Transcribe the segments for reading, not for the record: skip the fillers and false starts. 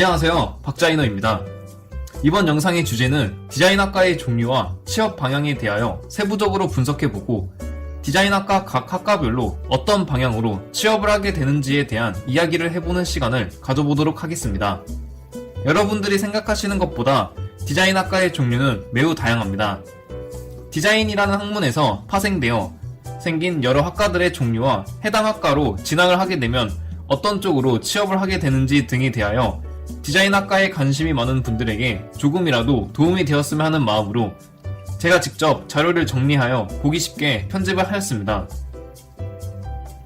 안녕하세요, 박자이너입니다. 이번 영상의 주제는 디자인학과의 종류와 취업 방향에 대하여 세부적으로 분석해보고 디자인학과 각 학과별로 어떤 방향으로 취업을 하게 되는지에 대한 이야기를 해보는 시간을 가져보도록 하겠습니다. 여러분들이 생각하시는 것보다 디자인학과의 종류는 매우 다양합니다. 디자인이라는 학문에서 파생되어 생긴 여러 학과들의 종류와 해당 학과로 진학을 하게 되면 어떤 쪽으로 취업을 하게 되는지 등에 대하여 디자인학과에 관심이 많은 분들에게 조금이라도 도움이 되었으면 하는 마음으로 제가 직접 자료를 정리하여 보기 쉽게 편집을 하였습니다.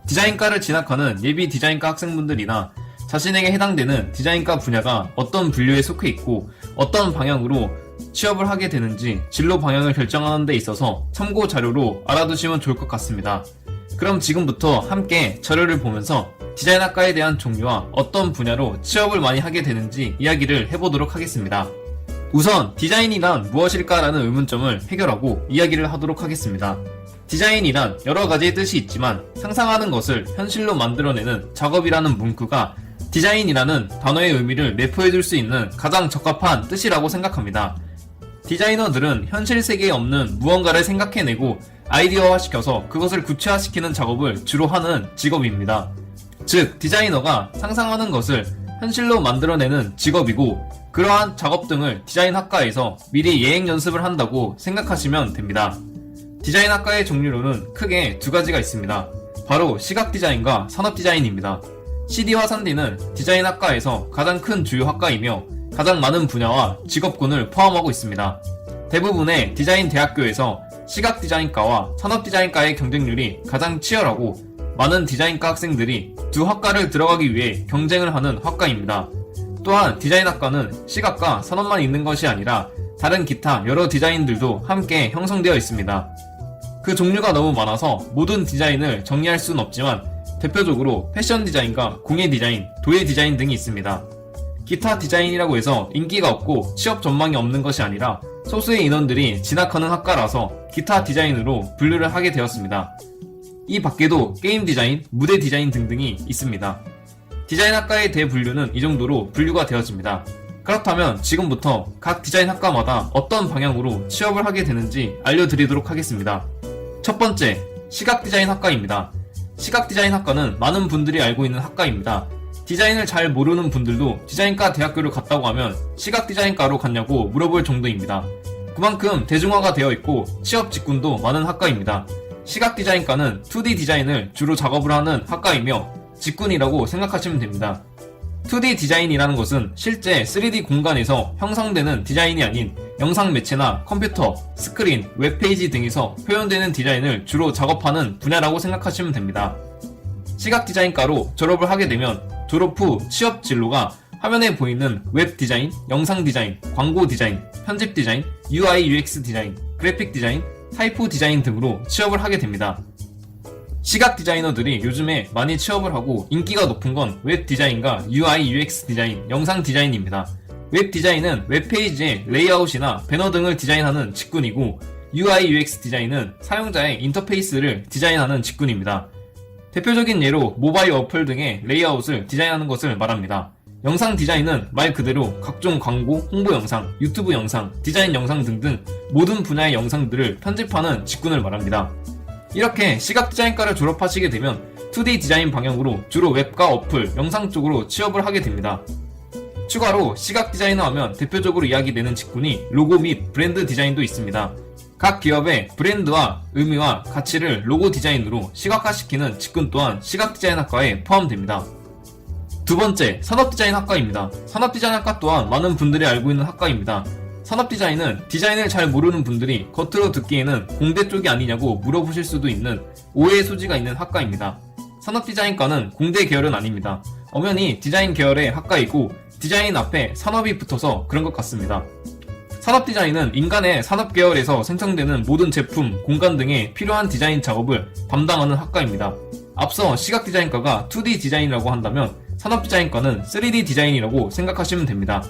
디자인과를 진학하는 예비 디자인과 학생분들이나 자신에게 해당되는 디자인과 분야가 어떤 분류에 속해 있고 어떤 방향으로 취업을 하게 되는지 진로 방향을 결정하는 데 있어서 참고 자료로 알아두시면 좋을 것 같습니다. 그럼 지금부터 함께 자료를 보면서 디자인학과에 대한 종류와 어떤 분야로 취업을 많이 하게 되는지 이야기를 해보도록 하겠습니다. 우선 디자인이란 무엇일까라는 의문점을 해결하고 이야기를 하도록 하겠습니다. 디자인이란 여러 가지의 뜻이 있지만 상상하는 것을 현실로 만들어내는 작업이라는 문구가 디자인이라는 단어의 의미를 내포해줄 수 있는 가장 적합한 뜻이라고 생각합니다. 디자이너들은 현실 세계에 없는 무언가를 생각해내고 아이디어화시켜서 그것을 구체화시키는 작업을 주로 하는 직업입니다. 즉, 디자이너가 상상하는 것을 현실로 만들어내는 직업이고 그러한 작업 등을 디자인학과에서 미리 예행 연습을 한다고 생각하시면 됩니다. 디자인학과의 종류로는 크게 두 가지가 있습니다. 바로 시각디자인과 산업디자인입니다. CD와 3D는 디자인학과에서 가장 큰 주요 학과이며 가장 많은 분야와 직업군을 포함하고 있습니다. 대부분의 디자인 대학교에서 시각디자인과와 산업디자인과의 경쟁률이 가장 치열하고 많은 디자인과 학생들이 두 학과를 들어가기 위해 경쟁을 하는 학과입니다. 또한 디자인학과는 시각과 산업만 있는 것이 아니라 다른 기타 여러 디자인들도 함께 형성되어 있습니다. 그 종류가 너무 많아서 모든 디자인을 정리할 수는 없지만 대표적으로 패션 디자인과 공예 디자인, 도예 디자인 등이 있습니다. 기타 디자인이라고 해서 인기가 없고 취업 전망이 없는 것이 아니라 소수의 인원들이 진학하는 학과라서 기타 디자인으로 분류를 하게 되었습니다. 이 밖에도 게임 디자인, 무대 디자인 등등이 있습니다. 디자인학과의 대분류는 이 정도로 분류가 되어집니다. 그렇다면 지금부터 각 디자인학과마다 어떤 방향으로 취업을 하게 되는지 알려드리도록 하겠습니다. 첫 번째, 시각디자인학과입니다. 시각디자인학과는 많은 분들이 알고 있는 학과입니다. 디자인을 잘 모르는 분들도 디자인과 대학교를 갔다고 하면 시각디자인과로 갔냐고 물어볼 정도입니다. 그만큼 대중화가 되어 있고 취업 직군도 많은 학과입니다. 시각디자인과는 2D 디자인을 주로 작업을 하는 학과이며 직군이라고 생각하시면 됩니다. 2D 디자인이라는 것은 실제 3D 공간에서 형성되는 디자인이 아닌 영상 매체나 컴퓨터, 스크린, 웹페이지 등에서 표현되는 디자인을 주로 작업하는 분야라고 생각하시면 됩니다. 시각디자인과로 졸업을 하게 되면 졸업 후 취업 진로가 화면에 보이는 웹 디자인, 영상 디자인, 광고 디자인, 편집 디자인, UI UX 디자인, 그래픽 디자인, 타이포 디자인 등으로 취업을 하게 됩니다. 시각 디자이너들이 요즘에 많이 취업을 하고 인기가 높은 건 웹 디자인과 UI UX 디자인, 영상 디자인입니다. 웹 디자인은 웹페이지의 레이아웃이나 배너 등을 디자인하는 직군이고 UI UX 디자인은 사용자의 인터페이스를 디자인하는 직군입니다. 대표적인 예로 모바일 어플 등의 레이아웃을 디자인하는 것을 말합니다. 영상 디자인은 말 그대로 각종 광고, 홍보 영상, 유튜브 영상, 디자인 영상 등등 모든 분야의 영상들을 편집하는 직군을 말합니다. 이렇게 시각디자인과를 졸업하시게 되면 2D 디자인 방향으로 주로 웹과 어플, 영상 쪽으로 취업을 하게 됩니다. 추가로 시각디자이너 하면 대표적으로 이야기되는 직군이 로고 및 브랜드 디자인도 있습니다. 각 기업의 브랜드와 의미와 가치를 로고 디자인으로 시각화시키는 직군 또한 시각디자인학과에 포함됩니다. 두 번째, 산업디자인학과입니다. 산업디자인학과 또한 많은 분들이 알고 있는 학과입니다. 산업디자인은 디자인을 잘 모르는 분들이 겉으로 듣기에는 공대 쪽이 아니냐고 물어보실 수도 있는 오해의 소지가 있는 학과입니다. 산업디자인과는 공대 계열은 아닙니다. 엄연히 디자인 계열의 학과이고 디자인 앞에 산업이 붙어서 그런 것 같습니다. 산업디자인은 인간의 산업 계열에서 생성되는 모든 제품, 공간 등에 필요한 디자인 작업을 담당하는 학과입니다. 앞서 시각디자인과가 2D 디자인이라고 한다면 산업디자인과는 3D 디자인이라고 생각하시면 됩니다.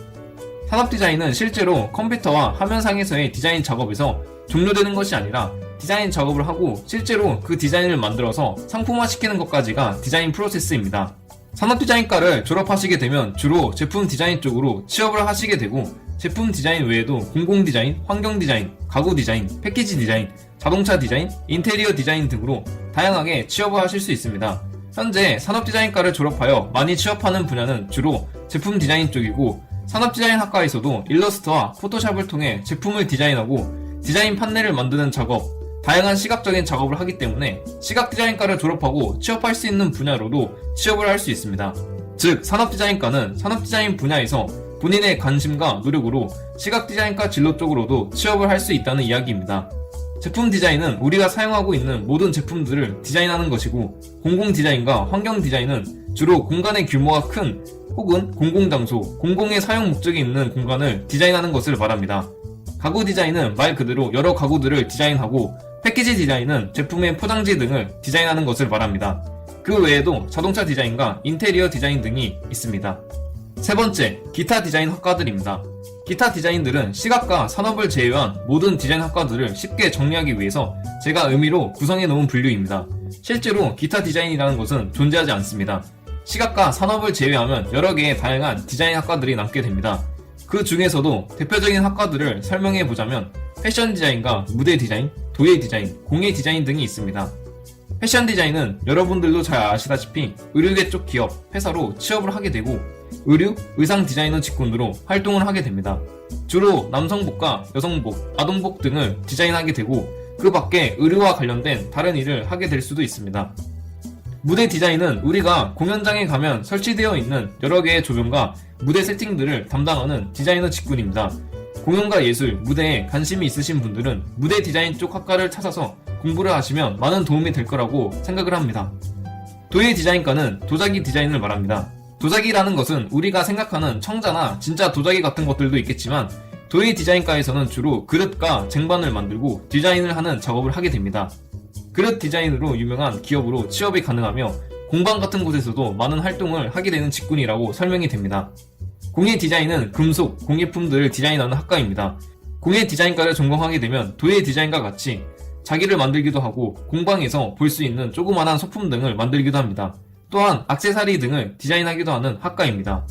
산업디자인은 실제로 컴퓨터와 화면상에서의 디자인 작업에서 종료되는 것이 아니라 디자인 작업을 하고 실제로 그 디자인을 만들어서 상품화시키는 것까지가 디자인 프로세스입니다. 산업디자인과를 졸업하시게 되면 주로 제품 디자인 쪽으로 취업을 하시게 되고, 제품 디자인 외에도 공공디자인, 환경디자인, 가구디자인, 패키지 디자인, 자동차 디자인, 인테리어 디자인 등으로 다양하게 취업을 하실 수 있습니다. 현재 산업디자인과를 졸업하여 많이 취업하는 분야는 주로 제품 디자인 쪽이고, 산업디자인학과에서도 일러스트와 포토샵을 통해 제품을 디자인하고 디자인 판넬을 만드는 작업, 다양한 시각적인 작업을 하기 때문에 시각디자인과를 졸업하고 취업할 수 있는 분야로도 취업을 할 수 있습니다. 즉, 산업디자인과는 산업디자인 분야에서 본인의 관심과 노력으로 시각디자인과 진로 쪽으로도 취업을 할 수 있다는 이야기입니다. 제품 디자인은 우리가 사용하고 있는 모든 제품들을 디자인하는 것이고, 공공디자인과 환경디자인은 주로 공간의 규모가 큰 혹은 공공장소, 공공의 사용 목적이 있는 공간을 디자인하는 것을 말합니다. 가구 디자인은 말 그대로 여러 가구들을 디자인하고, 패키지 디자인은 제품의 포장지 등을 디자인하는 것을 말합니다. 그 외에도 자동차 디자인과 인테리어 디자인 등이 있습니다. 세 번째, 기타 디자인 학과들입니다. 기타 디자인들은 시각과 산업을 제외한 모든 디자인 학과들을 쉽게 정리하기 위해서 제가 의미로 구성해 놓은 분류입니다. 실제로 기타 디자인이라는 것은 존재하지 않습니다. 시각과 산업을 제외하면 여러 개의 다양한 디자인 학과들이 남게 됩니다. 그 중에서도 대표적인 학과들을 설명해 보자면 패션 디자인과 무대 디자인, 도예 디자인, 공예 디자인 등이 있습니다. 패션 디자인은 여러분들도 잘 아시다시피 의류계 쪽 기업, 회사로 취업을 하게 되고, 의류, 의상 디자이너 직군으로 활동을 하게 됩니다. 주로 남성복과 여성복, 아동복 등을 디자인하게 되고, 그 밖에 의류와 관련된 다른 일을 하게 될 수도 있습니다. 무대 디자인은 우리가 공연장에 가면 설치되어 있는 여러 개의 조명과 무대 세팅들을 담당하는 디자이너 직군입니다. 공연과 예술, 무대에 관심이 있으신 분들은 무대 디자인 쪽 학과를 찾아서 공부를 하시면 많은 도움이 될 거라고 생각을 합니다. 도예 디자인과는 도자기 디자인을 말합니다. 도자기라는 것은 우리가 생각하는 청자나 진짜 도자기 같은 것들도 있겠지만, 도예 디자인과에서는 주로 그릇과 쟁반을 만들고 디자인을 하는 작업을 하게 됩니다. 그릇 디자인으로 유명한 기업으로 취업이 가능하며 공방 같은 곳에서도 많은 활동을 하게 되는 직군이라고 설명이 됩니다. 공예 디자인은 금속, 공예품들을 디자인하는 학과입니다. 공예 디자인과를 전공하게 되면 도예 디자인과 같이 자기를 만들기도 하고 공방에서 볼 수 있는 조그만한 소품 등을 만들기도 합니다. 또한 액세서리 등을 디자인하기도 하는 학과입니다.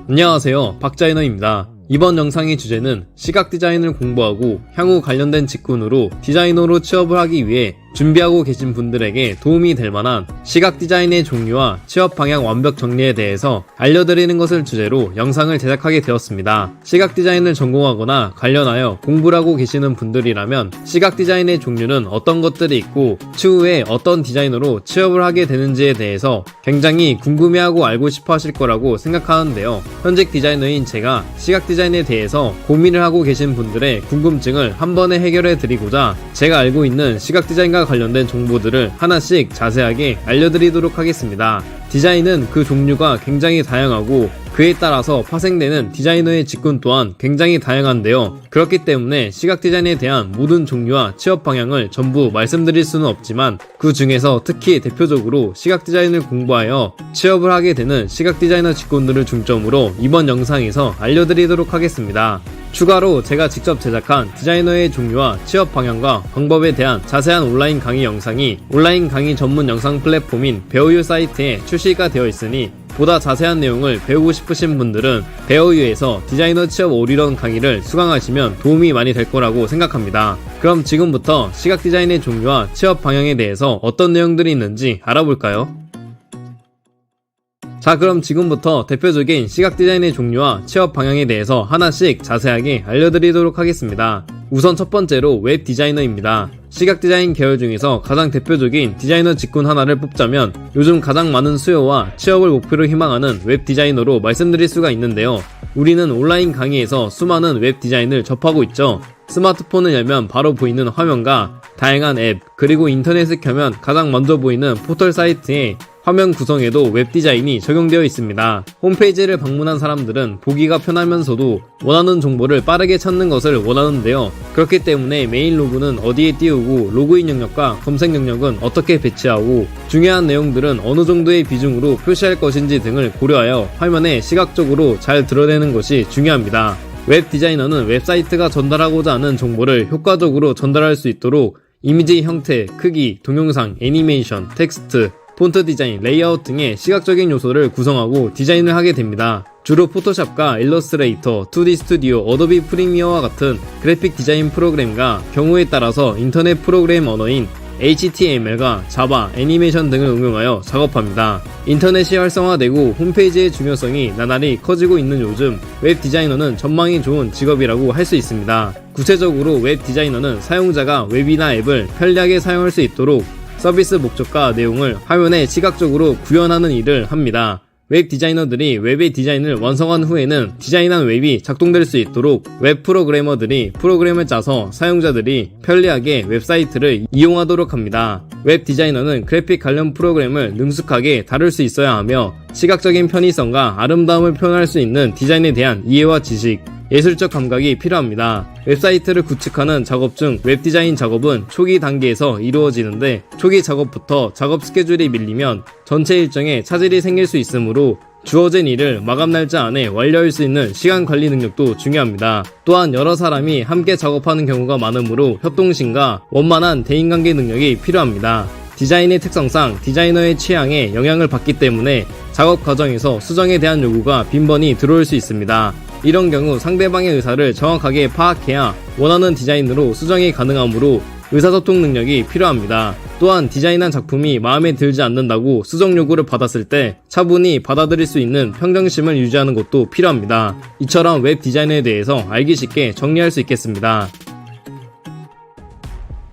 안녕하세요, 박자이너입니다. 이번 영상의 주제는 시각 디자인을 공부하고 향후 관련된 직군으로 디자이너로 취업을 하기 위해 준비하고 계신 분들에게 도움이 될 만한 시각 디자인의 종류와 취업 방향 완벽 정리에 대해서 알려드리는 것을 주제로 영상을 제작하게 되었습니다. 시각 디자인을 전공하거나 관련하여 공부를 하고 계시는 분들이라면 시각 디자인의 종류는 어떤 것들이 있고 추후에 어떤 디자이너로 취업을 하게 되는지에 대해서 굉장히 궁금해하고 알고 싶어 하실 거라고 생각하는데요. 현직 디자이너인 제가 시각 디자인에 대해서 고민을 하고 계신 분들의 궁금증을 한 번에 해결해 드리고자 제가 알고 있는 시각 디자인과 관련된 정보들을 하나씩 자세하게 알려드리도록 하겠습니다. 디자인은 그 종류가 굉장히 다양하고 그에 따라서 파생되는 디자이너의 직군 또한 굉장히 다양한데요. 그렇기 때문에 시각 디자인에 대한 모든 종류와 취업 방향을 전부 말씀드릴 수는 없지만 그 중에서 특히 대표적으로 시각 디자인을 공부하여 취업을 하게 되는 시각 디자이너 직군들을 중점으로 이번 영상에서 알려드리도록 하겠습니다. 추가로 제가 직접 제작한 디자이너의 종류와 취업 방향과 방법에 대한 자세한 온라인 강의 영상이 온라인 강의 전문 영상 플랫폼인 배우유 사이트에 출시가 되어 있으니 보다 자세한 내용을 배우고 싶으신 분들은 배우유에서 디자이너 취업 올인원 강의를 수강하시면 도움이 많이 될 거라고 생각합니다. 그럼 지금부터 시각 디자인의 종류와 취업 방향에 대해서 어떤 내용들이 있는지 알아볼까요? 자, 그럼 지금부터 대표적인 시각 디자인의 종류와 취업 방향에 대해서 하나씩 자세하게 알려드리도록 하겠습니다. 우선 첫 번째로 웹 디자이너입니다. 시각 디자인 계열 중에서 가장 대표적인 디자이너 직군 하나를 뽑자면 요즘 가장 많은 수요와 취업을 목표로 희망하는 웹 디자이너로 말씀드릴 수가 있는데요. 우리는 온라인 강의에서 수많은 웹 디자인을 접하고 있죠. 스마트폰을 열면 바로 보이는 화면과 다양한 앱, 그리고 인터넷을 켜면 가장 먼저 보이는 포털 사이트에 화면 구성에도 웹 디자인이 적용되어 있습니다. 홈페이지를 방문한 사람들은 보기가 편하면서도 원하는 정보를 빠르게 찾는 것을 원하는데요. 그렇기 때문에 메인 로그는 어디에 띄우고 로그인 영역과 검색 영역은 어떻게 배치하고 중요한 내용들은 어느 정도의 비중으로 표시할 것인지 등을 고려하여 화면에 시각적으로 잘 드러내는 것이 중요합니다. 웹 디자이너는 웹사이트가 전달하고자 하는 정보를 효과적으로 전달할 수 있도록 이미지 형태, 크기, 동영상, 애니메이션, 텍스트, 폰트 디자인, 레이아웃 등의 시각적인 요소를 구성하고 디자인을 하게 됩니다. 주로 포토샵과 일러스트레이터, 2D 스튜디오, 어도비 프리미어와 같은 그래픽 디자인 프로그램과 경우에 따라서 인터넷 프로그램 언어인 HTML과 자바, 애니메이션 등을 응용하여 작업합니다. 인터넷이 활성화되고 홈페이지의 중요성이 나날이 커지고 있는 요즘 웹 디자이너는 전망이 좋은 직업이라고 할 수 있습니다. 구체적으로 웹 디자이너는 사용자가 웹이나 앱을 편리하게 사용할 수 있도록 서비스 목적과 내용을 화면에 시각적으로 구현하는 일을 합니다. 웹 디자이너들이 웹의 디자인을 완성한 후에는 디자인한 웹이 작동될 수 있도록 웹 프로그래머들이 프로그램을 짜서 사용자들이 편리하게 웹사이트를 이용하도록 합니다. 웹 디자이너는 그래픽 관련 프로그램을 능숙하게 다룰 수 있어야 하며 시각적인 편의성과 아름다움을 표현할 수 있는 디자인에 대한 이해와 지식, 예술적 감각이 필요합니다. 웹사이트를 구축하는 작업 중 웹디자인 작업은 초기 단계에서 이루어지는데 초기 작업부터 작업 스케줄이 밀리면 전체 일정에 차질이 생길 수 있으므로 주어진 일을 마감 날짜 안에 완료할 수 있는 시간 관리 능력도 중요합니다. 또한 여러 사람이 함께 작업하는 경우가 많으므로 협동심과 원만한 대인관계 능력이 필요합니다. 디자인의 특성상 디자이너의 취향에 영향을 받기 때문에 작업 과정에서 수정에 대한 요구가 빈번히 들어올 수 있습니다. 이런 경우 상대방의 의사를 정확하게 파악해야 원하는 디자인으로 수정이 가능하므로 의사소통 능력이 필요합니다. 또한 디자인한 작품이 마음에 들지 않는다고 수정 요구를 받았을 때 차분히 받아들일 수 있는 평정심을 유지하는 것도 필요합니다. 이처럼 웹 디자인에 대해서 알기 쉽게 정리할 수 있겠습니다.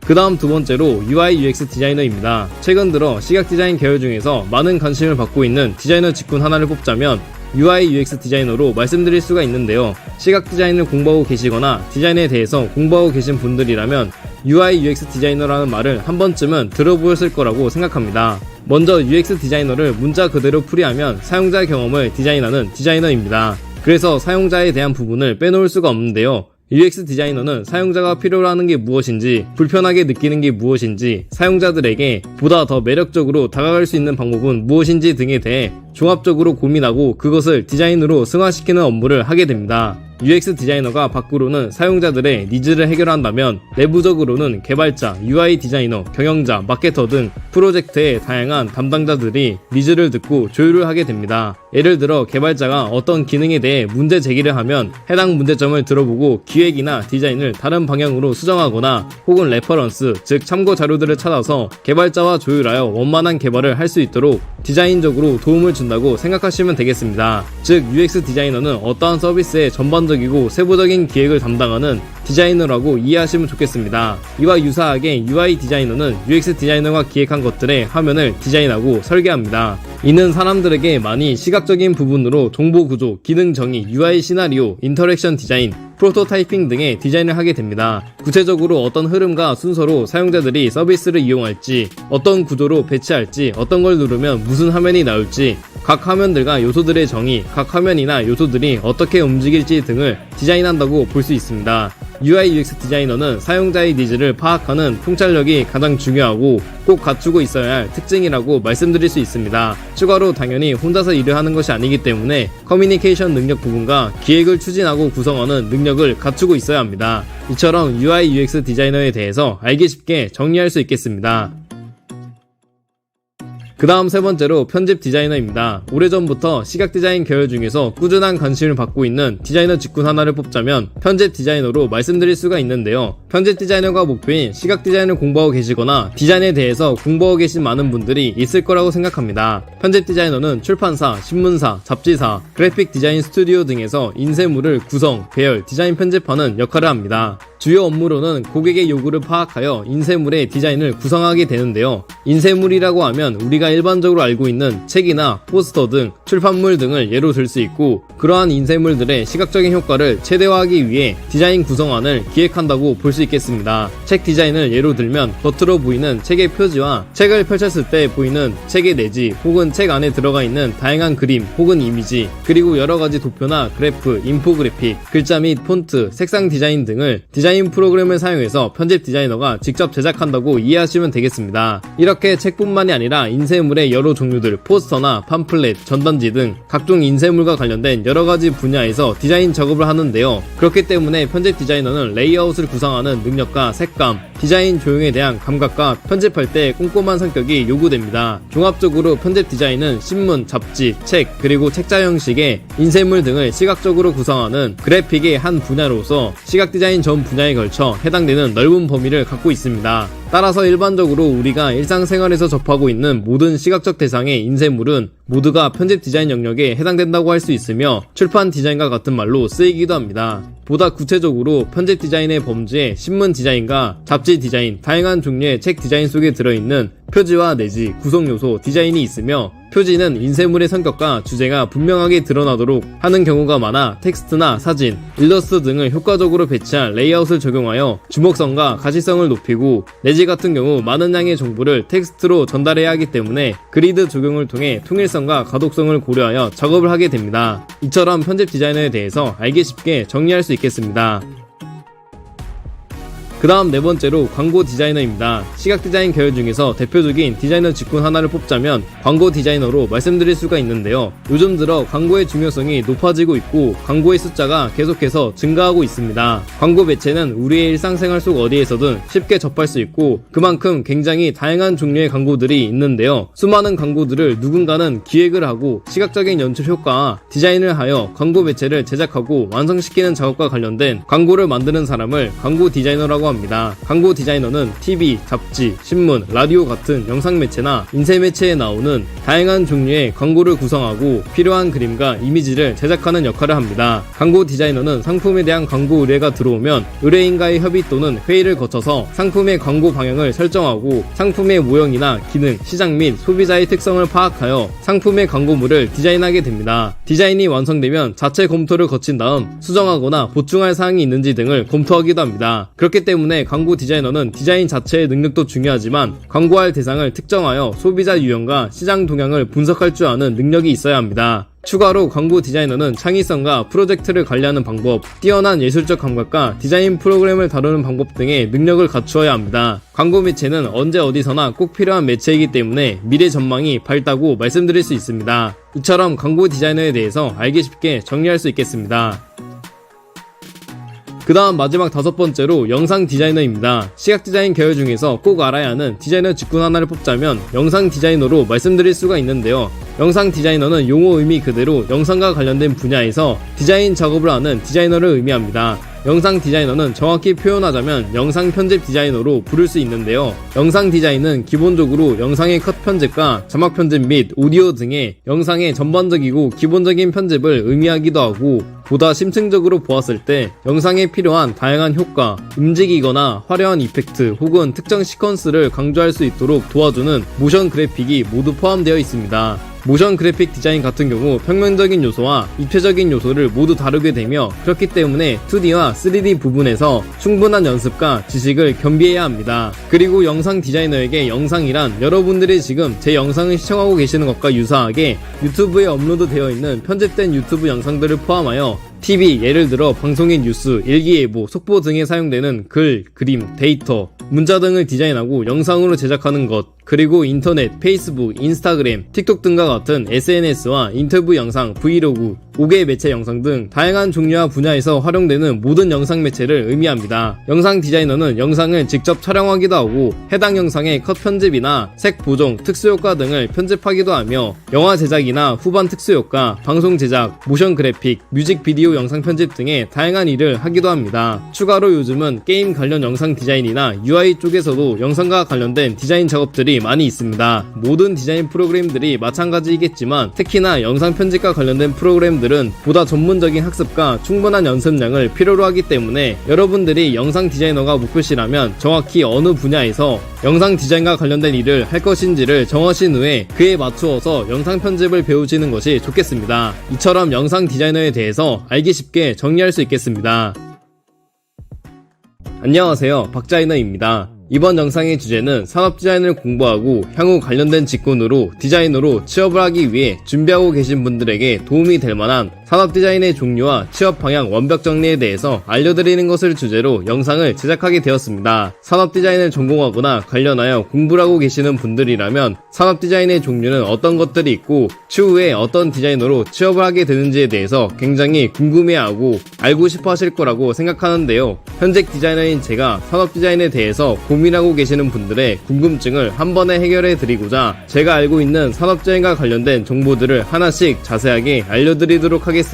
그 다음 두 번째로 UI UX 디자이너입니다. 최근 들어 시각 디자인 계열 중에서 많은 관심을 받고 있는 디자이너 직군 하나를 뽑자면 UI UX 디자이너로 말씀드릴 수가 있는데요. 시각 디자인을 공부하고 계시거나 디자인에 대해서 공부하고 계신 분들이라면 UI UX 디자이너라는 말을 한 번쯤은 들어보셨을 거라고 생각합니다. 먼저 UX 디자이너를 문자 그대로 풀이하면 사용자 경험을 디자인하는 디자이너입니다. 그래서 사용자에 대한 부분을 빼놓을 수가 없는데요. UX 디자이너는 사용자가 필요로 하는 게 무엇인지, 불편하게 느끼는 게 무엇인지, 사용자들에게 보다 더 매력적으로 다가갈 수 있는 방법은 무엇인지 등에 대해 종합적으로 고민하고 그것을 디자인으로 승화시키는 업무를 하게 됩니다. UX 디자이너가 밖으로는 사용자들의 니즈를 해결한다면 내부적으로는 개발자, UI 디자이너, 경영자, 마케터 등 프로젝트의 다양한 담당자들이 니즈를 듣고 조율을 하게 됩니다. 예를 들어 개발자가 어떤 기능에 대해 문제 제기를 하면 해당 문제점을 들어보고 기획이나 디자인을 다른 방향으로 수정하거나 혹은 레퍼런스, 즉 참고 자료들을 찾아서 개발자와 조율하여 원만한 개발을 할 수 있도록 디자인적으로 도움을 준다고 생각하시면 되겠습니다. 즉 UX 디자이너는 어떠한 서비스의 전반적이고 세부적인 기획을 담당하는 디자이너라고 이해하시면 좋겠습니다. 이와 유사하게 UI 디자이너는 UX 디자이너가 기획한 것들의 화면을 디자인하고 설계합니다. 이는 사람들에게 많이 시각적인 부분으로 정보 구조, 기능 정의, UI 시나리오, 인터랙션 디자인, 프로토타이핑 등의 디자인을 하게 됩니다. 구체적으로 어떤 흐름과 순서로 사용자들이 서비스를 이용할지, 어떤 구조로 배치할지, 어떤 걸 누르면 무슨 화면이 나올지, 각 화면들과 요소들의 정의, 각 화면이나 요소들이 어떻게 움직일지 등을 디자인한다고 볼 수 있습니다. UI UX 디자이너는 사용자의 니즈를 파악하는 통찰력이 가장 중요하고 꼭 갖추고 있어야 할 특징이라고 말씀드릴 수 있습니다. 추가로 당연히 혼자서 일을 하는 것이 아니기 때문에 커뮤니케이션 능력 부분과 기획을 추진하고 구성하는 능력을 갖추고 있어야 합니다. 이처럼 UI UX 디자이너에 대해서 알기 쉽게 정리할 수 있겠습니다. 그 다음 세 번째로 편집 디자이너입니다. 오래전부터 시각 디자인 계열 중에서 꾸준한 관심을 받고 있는 디자이너 직군 하나를 뽑자면 편집 디자이너로 말씀드릴 수가 있는데요. 편집 디자이너가 목표인 시각 디자인을 공부하고 계시거나 디자인에 대해서 공부하고 계신 많은 분들이 있을 거라고 생각합니다. 편집 디자이너는 출판사, 신문사, 잡지사, 그래픽 디자인 스튜디오 등에서 인쇄물을 구성, 배열, 디자인 편집하는 역할을 합니다. 주요 업무로는 고객의 요구를 파악하여 인쇄물의 디자인을 구성하게 되는데요. 인쇄물이라고 하면 우리가 일반적으로 알고 있는 책이나 포스터 등 출판물 등을 예로 들 수 있고, 그러한 인쇄물들의 시각적인 효과를 최대화하기 위해 디자인 구성안을 기획한다고 볼 수 있겠습니다. 책 디자인을 예로 들면 겉으로 보이는 책의 표지와 책을 펼쳤을 때 보이는 책의 내지 혹은 책 안에 들어가 있는 다양한 그림 혹은 이미지, 그리고 여러가지 도표나 그래프, 인포그래픽, 글자 및 폰트, 색상 디자인 등을 디자인 프로그램을 사용해서 편집 디자이너가 직접 제작한다고 이해하시면 되겠습니다. 이렇게 책뿐만이 아니라 인쇄물의 여러 종류들, 포스터나 팜플렛, 전단지 등 각종 인쇄물과 관련된 여러가지 분야에서 디자인 작업을 하는데요. 그렇기 때문에 편집 디자이너는 레이아웃을 구성하는 하는 능력과 색감, 디자인 조형에 대한 감각과 편집할 때 꼼꼼한 성격이 요구됩니다. 종합적으로 편집 디자인은 신문, 잡지, 책, 그리고 책자 형식의 인쇄물 등을 시각적으로 구성하는 그래픽의 한 분야로서 시각 디자인 전 분야에 걸쳐 해당되는 넓은 범위를 갖고 있습니다. 따라서 일반적으로 우리가 일상생활에서 접하고 있는 모든 시각적 대상의 인쇄물은 모두가 편집 디자인 영역에 해당된다고 할 수 있으며 출판 디자인과 같은 말로 쓰이기도 합니다. 보다 구체적으로 편집 디자인의 범주에 신문 디자인과 잡지 디자인, 다양한 종류의 책 디자인 속에 들어있는 표지와 내지 구성 요소 디자인이 있으며, 표지는 인쇄물의 성격과 주제가 분명하게 드러나도록 하는 경우가 많아 텍스트나 사진, 일러스트 등을 효과적으로 배치한 레이아웃을 적용하여 주목성과 가시성을 높이고, 내지 같은 경우 많은 양의 정보를 텍스트로 전달해야 하기 때문에 그리드 적용을 통해 통일성과 가독성을 고려하여 작업을 하게 됩니다. 이처럼 편집 디자인에 대해서 알기 쉽게 정리할 수 있겠습니다. 그 다음 네 번째로 광고 디자이너입니다. 시각 디자인 계열 중에서 대표적인 디자이너 직군 하나를 뽑자면 광고 디자이너로 말씀드릴 수가 있는데요. 요즘 들어 광고의 중요성이 높아지고 있고 광고의 숫자가 계속해서 증가하고 있습니다. 광고 매체는 우리의 일상생활 속 어디에서든 쉽게 접할 수 있고 그만큼 굉장히 다양한 종류의 광고들이 있는데요. 수많은 광고들을 누군가는 기획을 하고 시각적인 연출 효과와 디자인을 하여 광고 매체를 제작하고 완성시키는 작업과 관련된 광고를 만드는 사람을 광고 디자이너라고 합니다. 광고 디자이너는 TV, 잡지, 신문, 라디오 같은 영상 매체나 인쇄 매체에 나오는 다양한 종류의 광고를 구성하고 필요한 그림과 이미지를 제작하는 역할을 합니다. 광고 디자이너는 상품에 대한 광고 의뢰가 들어오면 의뢰인과의 협의 또는 회의를 거쳐서 상품의 광고 방향을 설정하고 상품의 모형이나 기능, 시장 및 소비자의 특성을 파악하여 상품의 광고물을 디자인하게 됩니다. 디자인이 완성되면 자체 검토를 거친 다음 수정하거나 보충할 사항이 있는지 등을 검토하기도 합니다. 그렇기 때문에 광고 디자이너는 디자인 자체의 능력도 중요하지만 광고할 대상을 특정하여 소비자 유형과 시장 동향을 분석할 줄 아는 능력이 있어야 합니다. 추가로 광고 디자이너는 창의성과 프로젝트를 관리하는 방법, 뛰어난 예술적 감각과 디자인 프로그램을 다루는 방법 등의 능력을 갖추어야 합니다. 광고 매체는 언제 어디서나 꼭 필요한 매체이기 때문에 미래 전망이 밝다고 말씀드릴 수 있습니다. 이처럼 광고 디자이너에 대해서 알기 쉽게 정리할 수 있겠습니다. 그 다음 마지막 다섯 번째로 영상 디자이너입니다. 시각 디자인 계열 중에서 꼭 알아야 하는 디자이너 직군 하나를 뽑자면 영상 디자이너로 말씀드릴 수가 있는데요. 영상 디자이너는 용어 의미 그대로 영상과 관련된 분야에서 디자인 작업을 하는 디자이너를 의미합니다. 영상 디자이너는 정확히 표현하자면 영상 편집 디자이너로 부를 수 있는데요. 영상 디자인은 기본적으로 영상의 컷 편집과 자막 편집 및 오디오 등의 영상의 전반적이고 기본적인 편집을 의미하기도 하고, 보다 심층적으로 보았을 때 영상에 필요한 다양한 효과, 움직이거나 화려한 이펙트 혹은 특정 시퀀스를 강조할 수 있도록 도와주는 모션 그래픽이 모두 포함되어 있습니다. 모션 그래픽 디자인 같은 경우 평면적인 요소와 입체적인 요소를 모두 다루게 되며, 그렇기 때문에 2D와 3D 부분에서 충분한 연습과 지식을 겸비해야 합니다. 그리고 영상 디자이너에게 영상이란 여러분들이 지금 제 영상을 시청하고 계시는 것과 유사하게 유튜브에 업로드되어 있는 편집된 유튜브 영상들을 포함하여 TV, 예를 들어 방송인 뉴스, 일기예보, 속보 등에 사용되는 글, 그림, 데이터, 문자 등을 디자인하고 영상으로 제작하는 것, 그리고 인터넷, 페이스북, 인스타그램, 틱톡 등과 같은 SNS와 인터뷰 영상, 브이로그, 5개 매체 영상 등 다양한 종류와 분야에서 활용되는 모든 영상 매체를 의미합니다. 영상 디자이너는 영상을 직접 촬영하기도 하고 해당 영상의 컷 편집이나 색 보정, 특수효과 등을 편집하기도 하며 영화 제작이나 후반 특수효과, 방송 제작, 모션 그래픽, 뮤직비디오 영상 편집 등의 다양한 일을 하기도 합니다. 추가로 요즘은 게임 관련 영상 디자인이나 UI 쪽에서도 영상과 관련된 디자인 작업들이 많이 있습니다. 모든 디자인 프로그램들이 마찬가지이겠지만 특히나 영상 편집과 관련된 프로그램들은 보다 전문적인 학습과 충분한 연습량을 필요로 하기 때문에 여러분들이 영상 디자이너가 목표시라면 정확히 어느 분야에서 영상 디자인과 관련된 일을 할 것인지를 정하신 후에 그에 맞추어서 영상 편집을 배우시는 것이 좋겠습니다. 이처럼 영상 디자이너에 대해서 알기 쉽게 정리할 수 있겠습니다. 안녕하세요, 박자이너입니다. 이번 영상의 주제는 산업 디자인을 공부하고 향후 관련된 직군으로 디자이너로 취업을 하기 위해 준비하고 계신 분들에게 도움이 될 만한 산업 디자인의 종류와 취업 방향 완벽 정리에 대해서 알려드리는 것을 주제로 영상을 제작하게 되었습니다. 산업 디자인을 전공하거나 관련하여 공부를 하고 계시는 분들이라면 산업 디자인의 종류는 어떤 것들이 있고 추후에 어떤 디자이너로 취업을 하게 되는지에 대해서 굉장히 궁금해하고 알고 싶어 하실 거라고 생각하는데요. 현직 디자이너인 제가 산업 디자인에 대해서 고민하고 계시는 분들의 궁금증을 한 번에 해결해 드리고자 제가 알고 있는 산업 디자인과 관련된 정보들을 하나씩 자세하게 알려드리도록 하겠습니다.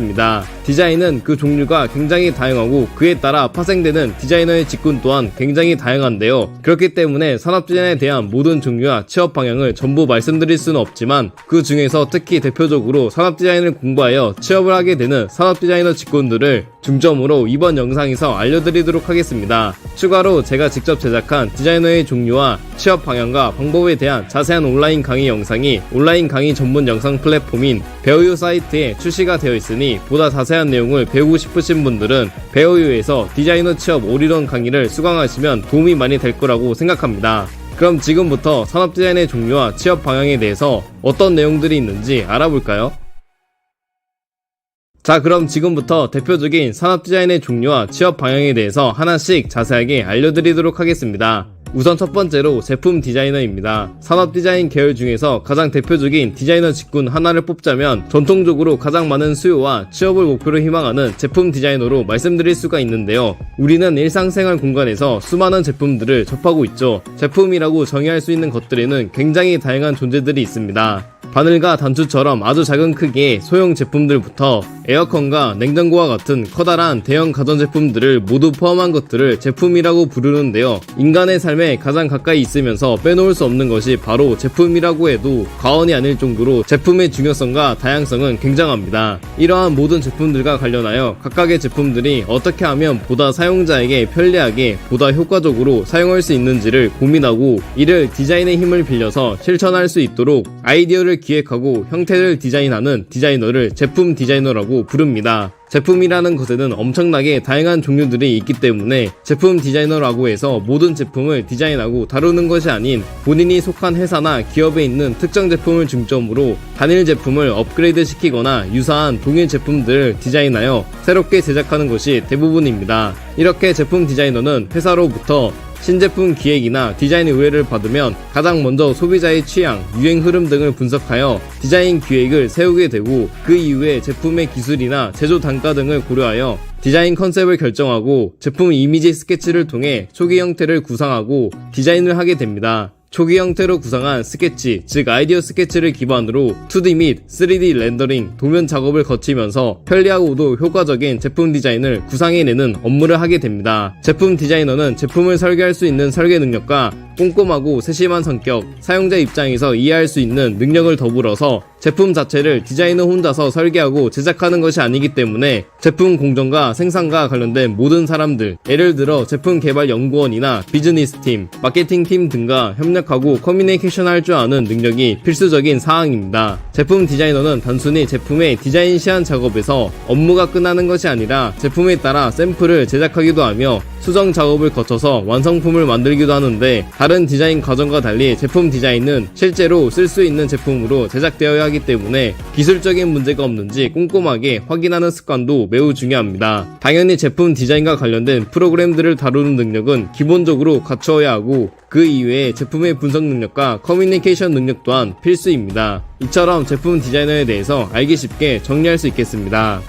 디자인은 그 종류가 굉장히 다양하고 그에 따라 파생되는 디자이너의 직군 또한 굉장히 다양한데요. 그렇기 때문에 산업 디자인에 대한 모든 종류와 취업 방향을 전부 말씀드릴 수는 없지만 그 중에서 특히 대표적으로 산업 디자인을 공부하여 취업을 하게 되는 산업 디자이너 직군들을 중점으로 이번 영상에서 알려드리도록 하겠습니다. 추가로 제가 직접 제작한 디자이너의 종류와 취업 방향과 방법에 대한 자세한 온라인 강의 영상이 온라인 강의 전문 영상 플랫폼인 배우유 사이트에 출시가 되어 있으니 보다 자세한 내용을 배우고 싶으신 분들은 배우유에서 디자이너 취업 올인원 강의를 수강하시면 도움이 많이 될 거라고 생각합니다. 그럼 지금부터 산업 디자인의 종류와 취업 방향에 대해서 어떤 내용들이 있는지 알아볼까요? 자, 그럼 지금부터 대표적인 산업 디자인의 종류와 취업 방향에 대해서 하나씩 자세하게 알려드리도록 하겠습니다. 우선 첫 번째로 제품 디자이너입니다. 산업 디자인 계열 중에서 가장 대표적인 디자이너 직군 하나를 뽑자면 전통적으로 가장 많은 수요와 취업을 목표로 희망하는 제품 디자이너로 말씀드릴 수가 있는데요. 우리는 일상생활 공간에서 수많은 제품들을 접하고 있죠. 제품이라고 정의할 수 있는 것들에는 굉장히 다양한 존재들이 있습니다. 바늘과 단추처럼 아주 작은 크기의 소형 제품들부터 에어컨과 냉장고와 같은 커다란 대형 가전제품들을 모두 포함한 것들을 제품이라고 부르는데요. 인간의 삶에 가장 가까이 있으면서 빼놓을 수 없는 것이 바로 제품이라고 해도 과언이 아닐 정도로 제품의 중요성과 다양성은 굉장합니다. 이러한 모든 제품들과 관련하여 각각의 제품들이 어떻게 하면 보다 사용자에게 편리하게 보다 효과적으로 사용할 수 있는지를 고민하고 이를 디자인의 힘을 빌려서 실천할 수 있도록 아이디어를 기획하고 형태를 디자인하는 디자이너를 제품 디자이너라고 부릅니다. 제품이라는 것에는 엄청나게 다양한 종류들이 있기 때문에 제품 디자이너라고 해서 모든 제품을 디자인하고 다루는 것이 아닌 본인이 속한 회사나 기업에 있는 특정 제품을 중점으로 단일 제품을 업그레이드 시키거나 유사한 동일 제품들을 디자인하여 새롭게 제작하는 것이 대부분입니다. 이렇게 제품 디자이너는 회사로부터 신제품 기획이나 디자인 의뢰를 받으면 가장 먼저 소비자의 취향, 유행 흐름 등을 분석하여 디자인 기획을 세우게 되고 그 이후에 제품의 기술이나 제조 단가 등을 고려하여 디자인 컨셉을 결정하고 제품 이미지 스케치를 통해 초기 형태를 구상하고 디자인을 하게 됩니다. 초기 형태로 구상한 스케치, 즉 아이디어 스케치를 기반으로 2D 및 3D 렌더링, 도면 작업을 거치면서 편리하고도 효과적인 제품 디자인을 구상해내는 업무를 하게 됩니다. 제품 디자이너는 제품을 설계할 수 있는 설계 능력과 꼼꼼하고 세심한 성격, 사용자 입장에서 이해할 수 있는 능력을 더불어서 제품 자체를 디자이너 혼자서 설계하고 제작하는 것이 아니기 때문에 제품 공정과 생산과 관련된 모든 사람들, 예를 들어 제품 개발 연구원이나 비즈니스 팀, 마케팅 팀 등과 협력하고 커뮤니케이션 할 줄 아는 능력이 필수적인 사항입니다. 제품 디자이너는 단순히 제품의 디자인 시안 작업에서 업무가 끝나는 것이 아니라 제품에 따라 샘플을 제작하기도 하며 수정 작업을 거쳐서 완성품을 만들기도 하는데 다른 디자인 과정과 달리 제품 디자인은 실제로 쓸 수 있는 제품으로 제작되어야 하기 때문에 기술적인 문제가 없는지 꼼꼼하게 확인하는 습관도 매우 중요합니다. 당연히 제품 디자인과 관련된 프로그램들을 다루는 능력은 기본적으로 갖추어야 하고 그 이외에 제품의 분석 능력과 커뮤니케이션 능력 또한 필수입니다. 이처럼 제품 디자이너에 대해서 알기 쉽게 정리할 수 있겠습니다.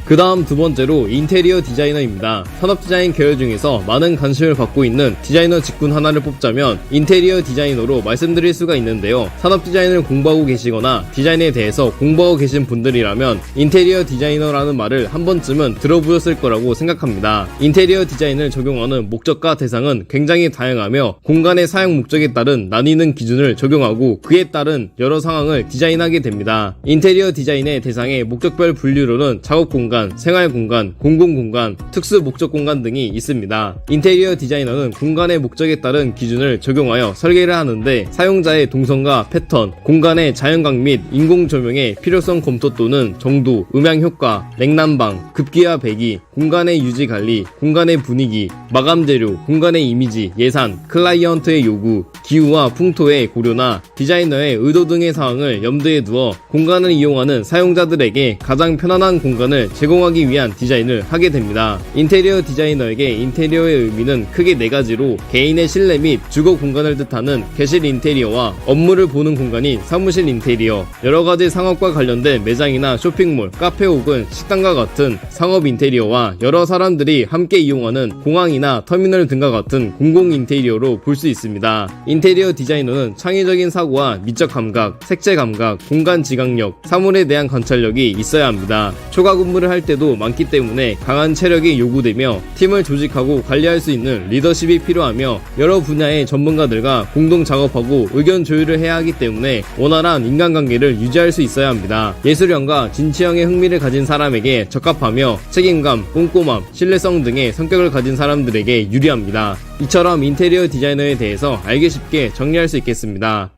그 다음 두 번째로 인테리어 디자이너입니다. 산업 디자인 계열 중에서 많은 관심을 받고 있는 디자이너 직군 하나를 뽑자면 인테리어 디자이너로 말씀드릴 수가 있는데요. 산업 디자인을 공부하고 계시거나 디자인에 대해서 공부하고 계신 분들이라면 인테리어 디자이너라는 말을 한 번쯤은 들어보셨을 거라고 생각합니다. 인테리어 디자인을 적용하는 목적과 대상은 굉장히 다양하며 공간의 사용 목적에 따른 나뉘는 기준을 적용하고 그에 따른 여러 상황을 디자인하게 됩니다. 인테리어 디자인의 대상의 목적별 분류로는 작업 공간, 공간, 생활 공간, 공공 공간, 특수 목적 공간 등이 있습니다. 인테리어 디자이너는 공간의 목적에 따른 기준을 적용하여 설계를 하는데 사용자의 동선과 패턴, 공간의 자연광 및 인공 조명의 필요성 검토 또는 정도, 음향 효과, 냉난방, 급기와 배기, 공간의 유지 관리, 공간의 분위기, 마감 재료, 공간의 이미지, 예산, 클라이언트의 요구, 기후와 풍토의 고려나 디자이너의 의도 등의 사항을 염두에 두어 공간을 이용하는 사용자들에게 가장 편안한 공간을 제공하기 위한 디자인을 하게 됩니다. 인테리어 디자이너에게 인테리어의 의미는 크게 4가지로 개인의 실내 및 주거 공간을 뜻하는 개실 인테리어와 업무를 보는 공간인 사무실 인테리어, 여러가지 상업과 관련된 매장이나 쇼핑몰, 카페 혹은 식당과 같은 상업 인테리어와 여러 사람들이 함께 이용하는 공항이나 터미널 등과 같은 공공 인테리어로 볼 수 있습니다. 인테리어 디자이너는 창의적인 사고와 미적 감각, 색채 감각, 공간 지각력, 사물에 대한 관찰력이 있어야 합니다. 초과 근무를 할 때도 많기 때문에 강한 체력이 요구되며 팀을 조직하고 관리할 수 있는 리더십이 필요하며 여러 분야의 전문가들과 공동 작업하고 의견 조율을 해야 하기 때문에 원활한 인간관계를 유지할 수 있어야 합니다. 예술형과 진취형의 흥미를 가진 사람에게 적합하며 책임감, 꼼꼼함, 신뢰성 등의 성격을 가진 사람들에게 유리합니다. 이처럼 인테리어 디자이너에 대해서 알기 쉽게 정리할 수 있겠습니다.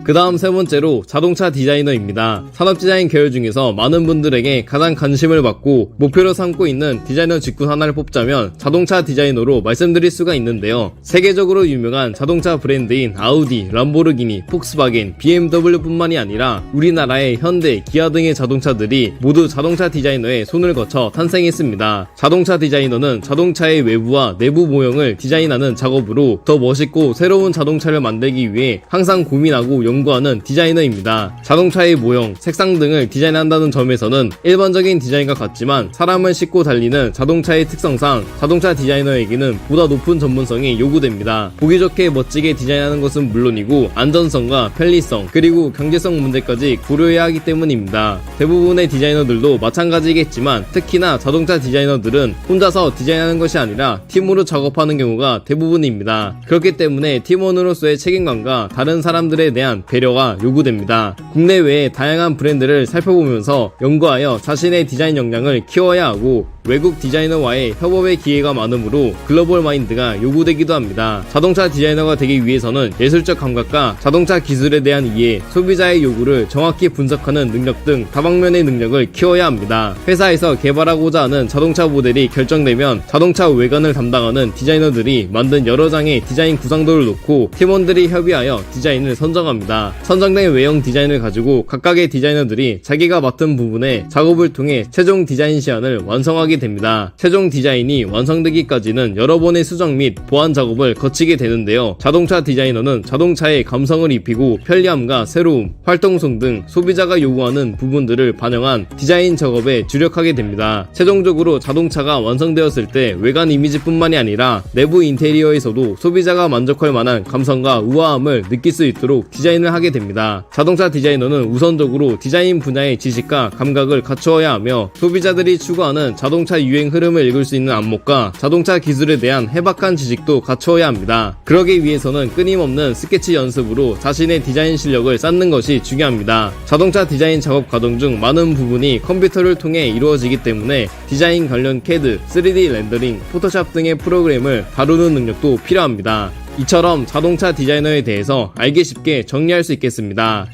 그 다음 3번째로 자동차 디자이너입니다. 산업디자인 계열 중에서 많은 분들에게 가장 관심을 받고 목표로 삼고 있는 디자이너 직군 하나를 뽑자면 자동차 디자이너로 말씀드릴 수가 있는데요. 세계적으로 유명한 자동차 브랜드인 아우디, 람보르기니, 폭스바겐, BMW 뿐만이 아니라 우리나라의 현대, 기아 등의 자동차들이 모두 자동차 디자이너의 손을 거쳐 탄생했습니다. 자동차 디자이너는 자동차의 외부와 내부 모형을 디자인하는 작업으로 더 멋있고 새로운 자동차를 만들기 위해 항상 고민하고 연구하는 디자이너입니다. 자동차의 모형, 색상 등을 디자인한다는 점에서는 일반적인 디자인과 같지만 사람을 싣고 달리는 자동차의 특성상 자동차 디자이너에게는 보다 높은 전문성이 요구됩니다. 보기 좋게 멋지게 디자인하는 것은 물론이고 안전성과 편리성 그리고 경제성 문제까지 고려해야 하기 때문입니다. 대부분의 디자이너들도 마찬가지겠지만 특히나 자동차 디자이너들은 혼자서 디자인하는 것이 아니라 팀으로 작업하는 경우가 대부분입니다. 그렇기 때문에 팀원으로서의 책임감과 다른 사람들에 대한 배려가 요구됩니다. 국내외의 다양한 브랜드를 살펴보면서 연구하여 자신의 디자인 역량을 키워야 하고 외국 디자이너와의 협업의 기회가 많으므로 글로벌 마인드가 요구되기도 합니다. 자동차 디자이너가 되기 위해서는 예술적 감각과 자동차 기술에 대한 이해, 소비자의 요구를 정확히 분석하는 능력 등 다방면의 능력을 키워야 합니다. 회사에서 개발하고자 하는 자동차 모델이 결정되면 자동차 외관을 담당하는 디자이너들이 만든 여러 장의 디자인 구상도를 놓고 팀원들이 협의하여 디자인을 선정합니다. 선정된 외형 디자인을 가지고 각각의 디자이너들이 자기가 맡은 부분에 작업을 통해 최종 디자인 시안을 완성하게 됩니다. 최종 디자인이 완성되기까지는 여러 번의 수정 및 보완 작업을 거치게 되는데요. 자동차 디자이너는 자동차에 감성을 입히고 편리함과 새로움, 활동성 등 소비자가 요구하는 부분들을 반영한 디자인 작업에 주력하게 됩니다. 최종적으로 자동차가 완성되었을 때 외관 이미지뿐만이 아니라 내부 인테리어에서도 소비자가 만족할 만한 감성과 우아함을 느낄 수 있도록 디자인을 하게 됩니다. 자동차 디자이너는 우선적으로 디자인 분야의 지식과 감각을 갖추어야 하며 소비자들이 추구하는 자동차 유행 흐름을 읽을 수 있는 안목과 자동차 기술에 대한 해박한 지식도 갖추어야 합니다. 그러기 위해서는 끊임없는 스케치 연습으로 자신의 디자인 실력을 쌓는 것이 중요합니다. 자동차 디자인 작업 과정 중 많은 부분이 컴퓨터를 통해 이루어지기 때문에 디자인 관련 CAD, 3D 렌더링, 포토샵 등의 프로그램을 다루는 능력도 필요합니다. 이처럼 자동차 디자이너에 대해서 알기 쉽게 정리할 수 있겠습니다.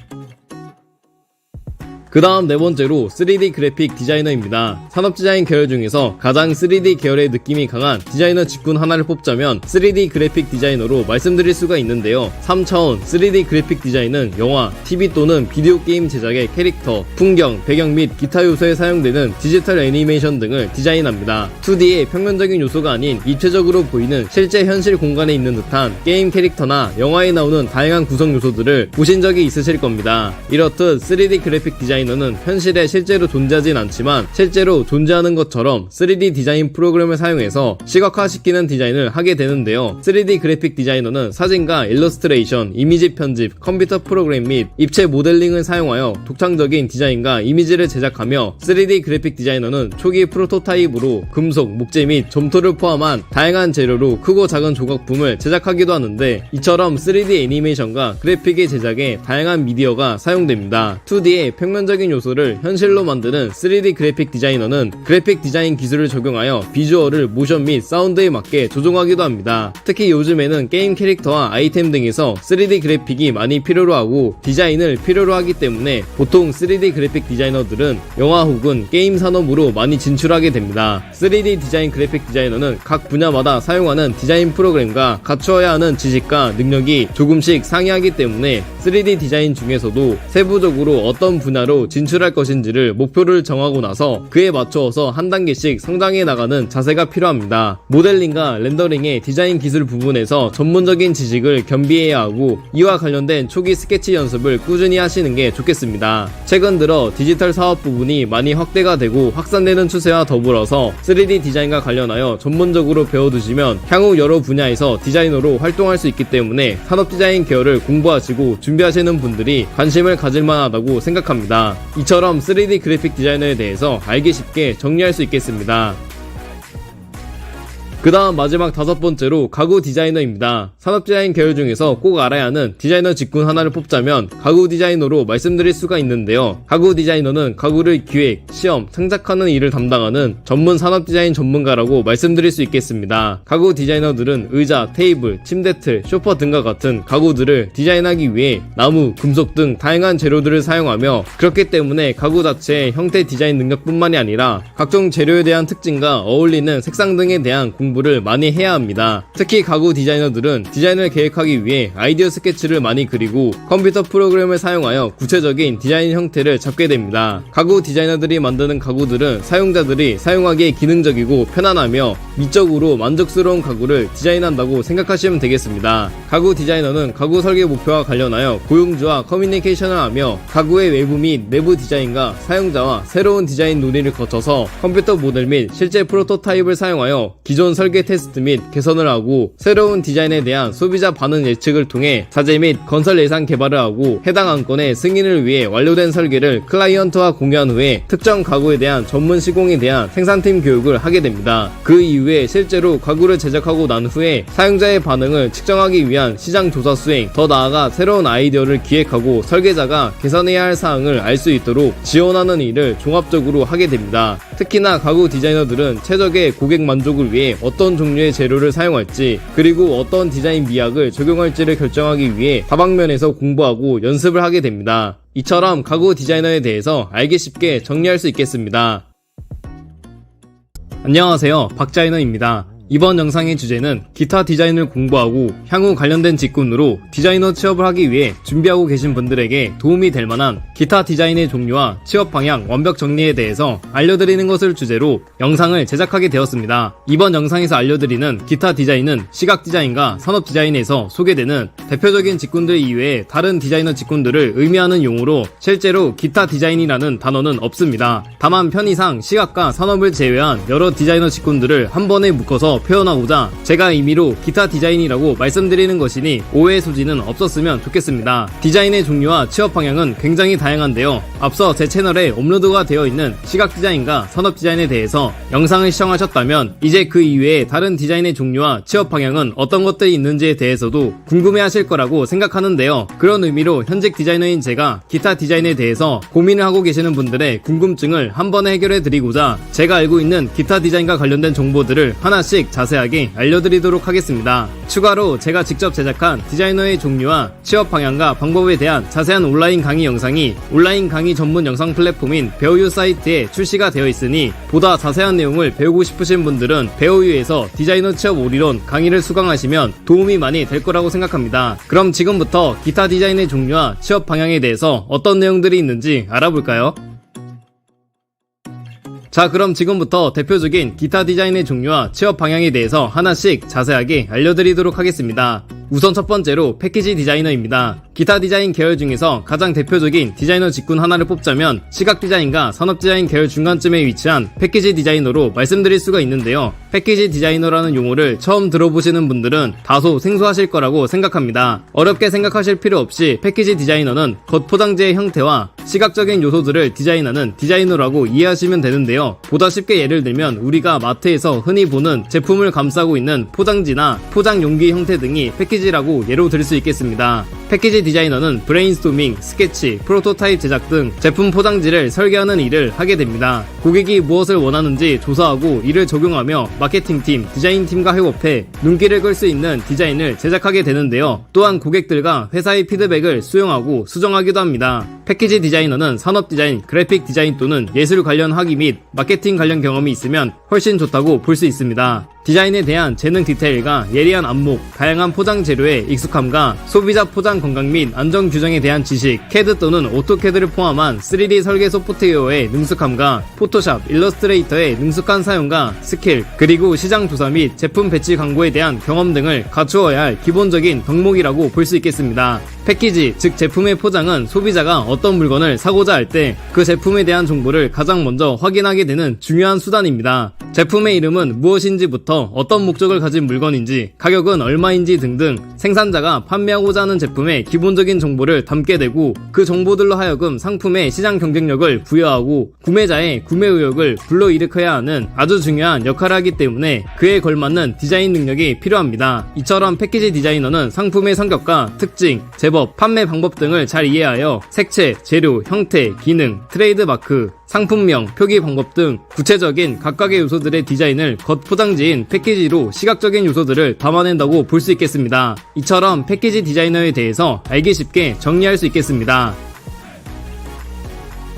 그 다음 4번째로 3D 그래픽 디자이너입니다. 산업디자인 계열 중에서 가장 3D 계열의 느낌이 강한 디자이너 직군 하나를 뽑자면 3D 그래픽 디자이너로 말씀드릴 수가 있는데요. 3차원 3D 그래픽 디자인은 영화, TV 또는 비디오 게임 제작의 캐릭터, 풍경, 배경 및 기타 요소에 사용되는 디지털 애니메이션 등을 디자인합니다. 2D의 평면적인 요소가 아닌 입체적으로 보이는 실제 현실 공간에 있는 듯한 게임 캐릭터나 영화에 나오는 다양한 구성 요소들을 보신 적이 있으실 겁니다. 이렇듯 3D 그래픽 디자이너는 현실에 실제로 존재하진 않지만 실제로 존재하는 것처럼 3D 디자인 프로그램을 사용해서 시각화시키는 디자인을 하게 되는데요. 3D 그래픽 디자이너는 사진과 일러스트레이션, 이미지 편집, 컴퓨터 프로그램 및 입체 모델링을 사용하여 독창적인 디자인과 이미지를 제작하며 3D 그래픽 디자이너는 초기 프로토타입으로 금속, 목재 및 점토를 포함한 다양한 재료로 크고 작은 조각품을 제작하기도 하는데 이처럼 3D 애니메이션과 그래픽의 제작에 다양한 미디어가 사용됩니다. 2D의 평면적 상상적인 요소를 현실로 만드는 3D 그래픽 디자이너는 그래픽 디자인 기술을 적용하여 비주얼을 모션 및 사운드에 맞게 조종하기도 합니다. 특히 요즘에는 게임 캐릭터와 아이템 등에서 3D 그래픽이 많이 필요로 하고 디자인을 필요로 하기 때문에 보통 3D 그래픽 디자이너들은 영화 혹은 게임 산업으로 많이 진출하게 됩니다. 3D 디자인 그래픽 디자이너는 각 분야마다 사용하는 디자인 프로그램과 갖추어야 하는 지식과 능력이 조금씩 상이하기 때문에 3D 디자인 중에서도 세부적으로 어떤 분야로 진출할 것인지를 목표를 정하고 나서 그에 맞추어서 한 단계씩 성장해 나가는 자세가 필요합니다. 모델링과 렌더링의 디자인 기술 부분에서 전문적인 지식을 겸비해야 하고 이와 관련된 초기 스케치 연습을 꾸준히 하시는 게 좋겠습니다. 최근 들어 디지털 사업 부분이 많이 확대가 되고 확산되는 추세와 더불어서 3D 디자인과 관련하여 전문적으로 배워두시면 향후 여러 분야에서 디자이너로 활동할 수 있기 때문에 산업 디자인 계열을 공부하시고 준비하시는 분들이 관심을 가질 만하다고 생각합니다. 이처럼 3D 그래픽 디자이너에 대해서 알기 쉽게 정리할 수 있겠습니다. 그 다음 마지막 5번째로 가구 디자이너입니다. 산업 디자인 계열 중에서 꼭 알아야 하는 디자이너 직군 하나를 뽑자면 가구 디자이너로 말씀드릴 수가 있는데요. 가구 디자이너는 가구를 기획, 시험, 창작하는 일을 담당하는 전문 산업 디자인 전문가라고 말씀드릴 수 있겠습니다. 가구 디자이너들은 의자, 테이블, 침대틀, 소파 등과 같은 가구들을 디자인하기 위해 나무, 금속 등 다양한 재료들을 사용하며 그렇기 때문에 가구 자체의 형태 디자인 능력뿐만이 아니라 각종 재료에 대한 특징과 어울리는 색상 등에 대한 공부를 많이 해야 합니다. 특히 가구 디자이너들은 디자인을 계획하기 위해 아이디어 스케치를 많이 그리고 컴퓨터 프로그램을 사용하여 구체적인 디자인 형태를 잡게 됩니다. 가구 디자이너들이 만드는 가구들은 사용자들이 사용하기에 기능적이고 편안하며 미적으로 만족스러운 가구를 디자인한다고 생각하시면 되겠습니다. 가구 디자이너는 가구 설계 목표와 관련하여 고용주와 커뮤니케이션을 하며 가구의 외부 및 내부 디자인과 사용자와 새로운 디자인 논의를 거쳐서 컴퓨터 모델 및 실제 프로토타입을 사용하여 기존 설계 테스트 및 개선을 하고 새로운 디자인에 대한 소비자 반응 예측을 통해 자재 및 건설 예산 개발을 하고 해당 안건의 승인을 위해 완료된 설계를 클라이언트와 공유한 후에 특정 가구에 대한 전문 시공에 대한 생산팀 교육을 하게 됩니다. 그 이후에 실제로 가구를 제작하고 난 후에 사용자의 반응을 측정하기 위한 시장 조사 수행, 더 나아가 새로운 아이디어를 기획하고 설계자가 개선해야 할 사항을 알 수 있도록 지원하는 일을 종합적으로 하게 됩니다. 특히나 가구 디자이너들은 최적의 고객 만족을 위해 어떤 종류의 재료를 사용할지 그리고 어떤 디자인 미학을 적용할지를 결정하기 위해 다방면에서 공부하고 연습을 하게 됩니다. 이처럼 가구 디자이너에 대해서 알기 쉽게 정리할 수 있겠습니다. 안녕하세요, 박자이너입니다. 이번 영상의 주제는 기타 디자인을 공부하고 향후 관련된 직군으로 디자이너 취업을 하기 위해 준비하고 계신 분들에게 도움이 될 만한 기타 디자인의 종류와 취업 방향 완벽 정리에 대해서 알려드리는 것을 주제로 영상을 제작하게 되었습니다. 이번 영상에서 알려드리는 기타 디자인은 시각 디자인과 산업 디자인에서 소개되는 대표적인 직군들 이외에 다른 디자이너 직군들을 의미하는 용어로 실제로 기타 디자인이라는 단어는 없습니다. 다만 편의상 시각과 산업을 제외한 여러 디자이너 직군들을 한 번에 묶어서 표현하고자 제가 임의로 기타 디자인이라고 말씀드리는 것이니 오해의 소지는 없었으면 좋겠습니다. 디자인의 종류와 취업 방향은 굉장히 다양한데요. 앞서 제 채널에 업로드가 되어 있는 시각 디자인과 산업 디자인에 대해서 영상을 시청하셨다면 이제 그 이외에 다른 디자인의 종류와 취업 방향은 어떤 것들이 있는지에 대해서도 궁금해하실 거라고 생각하는데요. 그런 의미로 현직 디자이너인 제가 기타 디자인에 대해서 고민을 하고 계시는 분들의 궁금증을 한 번에 해결해 드리고자 제가 알고 있는 기타 디자인과 관련된 정보들을 하나씩 자세하게 알려드리도록 하겠습니다. 추가로 제가 직접 제작한 디자이너의 종류와 취업 방향과 방법에 대한 자세한 온라인 강의 영상이 온라인 강의 전문 영상 플랫폼인 배우유 사이트에 출시가 되어 있으니 보다 자세한 내용을 배우고 싶으신 분들은 배우유에서 디자이너 취업 올인원 강의를 수강하시면 도움이 많이 될 거라고 생각합니다. 그럼 지금부터 기타 디자인의 종류와 취업 방향에 대해서 어떤 내용들이 있는지 알아볼까요? 자, 그럼 지금부터 대표적인 기타 디자인의 종류와 취업 방향에 대해서 하나씩 자세하게 알려드리도록 하겠습니다. 우선 첫 번째로 패키지 디자이너입니다. 기타 디자인 계열 중에서 가장 대표적인 디자이너 직군 하나를 뽑자면 시각 디자인과 산업 디자인 계열 중간쯤에 위치한 패키지 디자이너로 말씀드릴 수가 있는데요. 패키지 디자이너라는 용어를 처음 들어보시는 분들은 다소 생소하실 거라고 생각합니다. 어렵게 생각하실 필요 없이 패키지 디자이너는 겉 포장지의 형태와 시각적인 요소들을 디자인하는 디자이너라고 이해하시면 되는데요. 보다 쉽게 예를 들면 우리가 마트에서 흔히 보는 제품을 감싸고 있는 포장지나 포장 용기 형태 등이 패키지라고 예로 들 수 있겠습니다. 패키지 디자이너는 브레인스토밍, 스케치, 프로토타입 제작 등 제품 포장지를 설계하는 일을 하게 됩니다. 고객이 무엇을 원하는지 조사하고 이를 적용하며 마케팅팀, 디자인팀과 협업해 눈길을 끌 수 있는 디자인을 제작하게 되는데요. 또한 고객들과 회사의 피드백을 수용하고 수정하기도 합니다. 패키지 디자이너는 산업 디자인, 그래픽 디자인 또는 예술 관련 학위 및 마케팅 관련 경험이 있으면 훨씬 좋다고 볼 수 있습니다. 디자인에 대한 재능 디테일과 예리한 안목, 다양한 포장 재료의 익숙함과 소비자 포장 건강 및 안전 규정에 대한 지식, CAD 또는 오토캐드를 포함한 3D 설계 소프트웨어의 능숙함과 포토샵, 일러스트레이터의 능숙한 사용과 스킬, 그리고 시장 조사 및 제품 배치 광고에 대한 경험 등을 갖추어야 할 기본적인 덕목이라고 볼 수 있겠습니다. 패키지, 즉 제품의 포장은 소비자가 어떤 물건을 사고자 할 때 그 제품에 대한 정보를 가장 먼저 확인하게 되는 중요한 수단입니다. 제품의 이름은 무엇인지부터 어떤 목적을 가진 물건인지, 가격은 얼마인지 등등 생산자가 판매하고자 하는 제품의 기본적인 정보를 담게 되고 그 정보들로 하여금 상품의 시장 경쟁력을 부여하고 구매자의 구매 의욕을 불러일으켜야 하는 아주 중요한 역할을 하기 때문에 그에 걸맞는 디자인 능력이 필요합니다. 이처럼 패키지 디자이너는 상품의 성격과 특징, 제법, 판매 방법 등을 잘 이해하여 색채, 재료, 형태, 기능, 트레이드 마크, 상품명, 표기 방법 등 구체적인 각각의 요소들의 디자인을 겉포장지인 패키지로 시각적인 요소들을 담아낸다고 볼 수 있겠습니다. 이처럼 패키지 디자이너에 대해서 알기 쉽게 정리할 수 있겠습니다.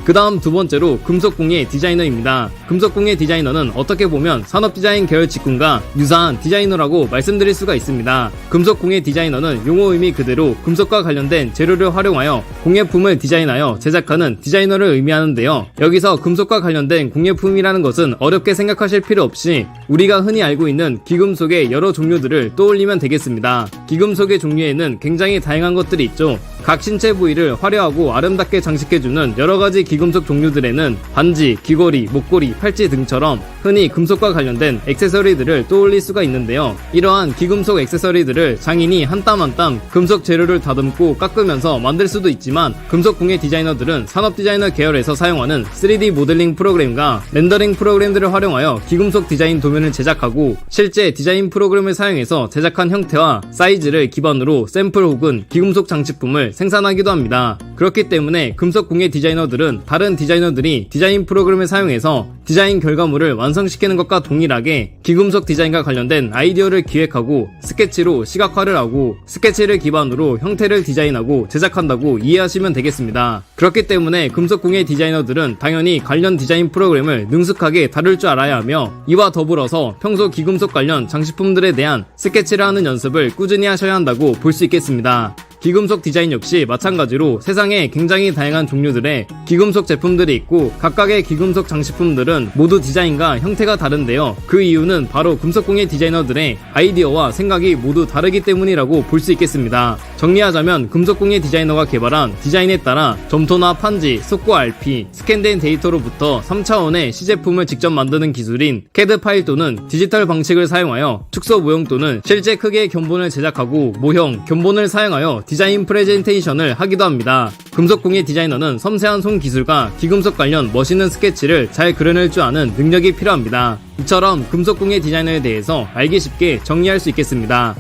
그 다음 두 번째로 금속공예 디자이너입니다. 금속공예 디자이너는 어떻게 보면 산업디자인 계열 직군과 유사한 디자이너라고 말씀드릴 수가 있습니다. 금속공예 디자이너는 용어 의미 그대로 금속과 관련된 재료를 활용하여 공예품을 디자인하여 제작하는 디자이너를 의미하는데요. 여기서 금속과 관련된 공예품이라는 것은 어렵게 생각하실 필요 없이 우리가 흔히 알고 있는 기금속의 여러 종류들을 떠올리면 되겠습니다. 기금속의 종류에는 굉장히 다양한 것들이 있죠. 각 신체 부위를 화려하고 아름답게 장식해주는 여러가지 기금속 종류들에는 반지, 귀걸이, 목걸이, 팔찌 등처럼 흔히 금속과 관련된 액세서리들을 떠올릴 수가 있는데요. 이러한 기금속 액세서리들을 장인이 한 땀 한 땀 금속 재료를 다듬고 깎으면서 만들 수도 있지만 금속 공예 디자이너들은 산업 디자이너 계열에서 사용하는 3D 모델링 프로그램과 렌더링 프로그램들을 활용하여 기금속 디자인 도면을 제작하고 실제 디자인 프로그램을 사용해서 제작한 형태와 사이즈를 기반으로 샘플 혹은 기금속 장식품을 생산하기도 합니다. 그렇기 때문에 금속 공예 디자이너들은 다른 디자이너들이 디자인 프로그램을 사용해서 디자인 결과물을 완성시키는 것과 동일하게 기금속 디자인과 관련된 아이디어를 기획하고 스케치로 시각화를 하고 스케치를 기반으로 형태를 디자인하고 제작한다고 이해하시면 되겠습니다. 그렇기 때문에 금속 공예 디자이너들은 당연히 관련 디자인 프로그램을 능숙하게 다룰 줄 알아야 하며 이와 더불어서 평소 기금속 관련 장식품들에 대한 스케치를 하는 연습을 꾸준히 하셔야 한다고 볼 수 있겠습니다. 기금속 디자인 역시 마찬가지로 세상에 굉장히 다양한 종류들의 기금속 제품들이 있고 각각의 기금속 장식품들은 모두 디자인과 형태가 다른데요. 그 이유는 바로 금속공예 디자이너들의 아이디어와 생각이 모두 다르기 때문이라고 볼 수 있겠습니다. 정리하자면 금속공예 디자이너가 개발한 디자인에 따라 점토나 판지, 속고 RP, 스캔된 데이터로부터 3차원의 시제품을 직접 만드는 기술인 CAD 파일 또는 디지털 방식을 사용하여 축소 모형 또는 실제 크기의 견본을 제작하고 모형, 견본을 사용하여 디자인 프레젠테이션을 하기도 합니다. 금속공예 디자이너는 섬세한 손 기술과 기금속 관련 멋있는 스케치를 잘 그려낼 줄 아는 능력이 필요합니다. 이처럼 금속공예 디자이너에 대해서 알기 쉽게 정리할 수 있겠습니다.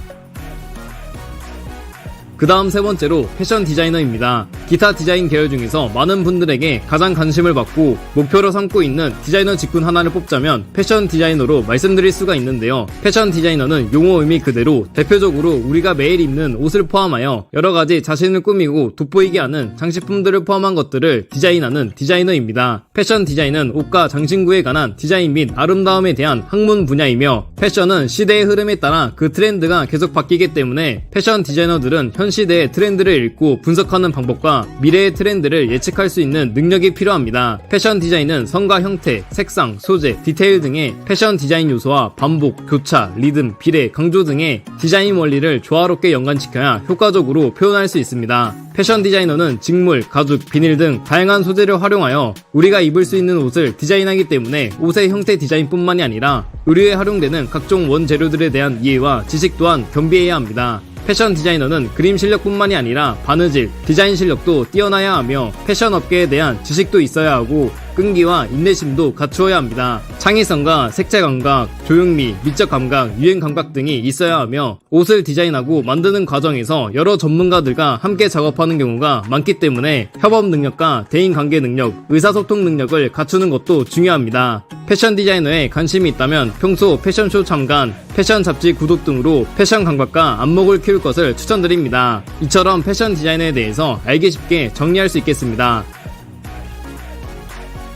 그 다음 세 번째로 패션 디자이너입니다. 기타 디자인 계열 중에서 많은 분들에게 가장 관심을 받고 목표로 삼고 있는 디자이너 직군 하나를 뽑자면 패션 디자이너로 말씀드릴 수가 있는데요. 패션 디자이너는 용어 의미 그대로 대표적으로 우리가 매일 입는 옷을 포함하여 여러가지 자신을 꾸미고 돋보이게 하는 장식품들을 포함한 것들을 디자인하는 디자이너입니다. 패션 디자인은 옷과 장신구에 관한 디자인 및 아름다움에 대한 학문 분야이며 패션은 시대의 흐름에 따라 그 트렌드가 계속 바뀌기 때문에 패션 디자이너들은 현 시대의 트렌드를 읽고 분석하는 방법과 미래의 트렌드를 예측할 수 있는 능력이 필요합니다. 패션 디자인은 선과 형태, 색상, 소재, 디테일 등의 패션 디자인 요소와 반복, 교차, 리듬, 비례, 강조 등의 디자인 원리를 조화롭게 연관시켜야 효과적으로 표현할 수 있습니다. 패션 디자이너는 직물, 가죽, 비닐 등 다양한 소재를 활용하여 우리가 입을 수 있는 옷을 디자인하기 때문에 옷의 형태 디자인뿐만이 아니라 의류에 활용되는 각종 원재료들에 대한 이해와 지식 또한 겸비해야 합니다. 패션 디자이너는 그림 실력뿐만이 아니라 바느질, 디자인 실력도 뛰어나야 하며 패션 업계에 대한 지식도 있어야 하고 끈기와 인내심도 갖추어야 합니다. 창의성과 색채 감각, 조형미, 미적 감각, 유행 감각 등이 있어야 하며 옷을 디자인하고 만드는 과정에서 여러 전문가들과 함께 작업하는 경우가 많기 때문에 협업 능력과 대인 관계 능력, 의사소통 능력을 갖추는 것도 중요합니다. 패션 디자이너에 관심이 있다면 평소 패션쇼 참관, 패션 잡지 구독 등으로 패션 감각과 안목을 키울 것을 추천드립니다. 이처럼 패션 디자인에 대해서 알기 쉽게 정리할 수 있겠습니다.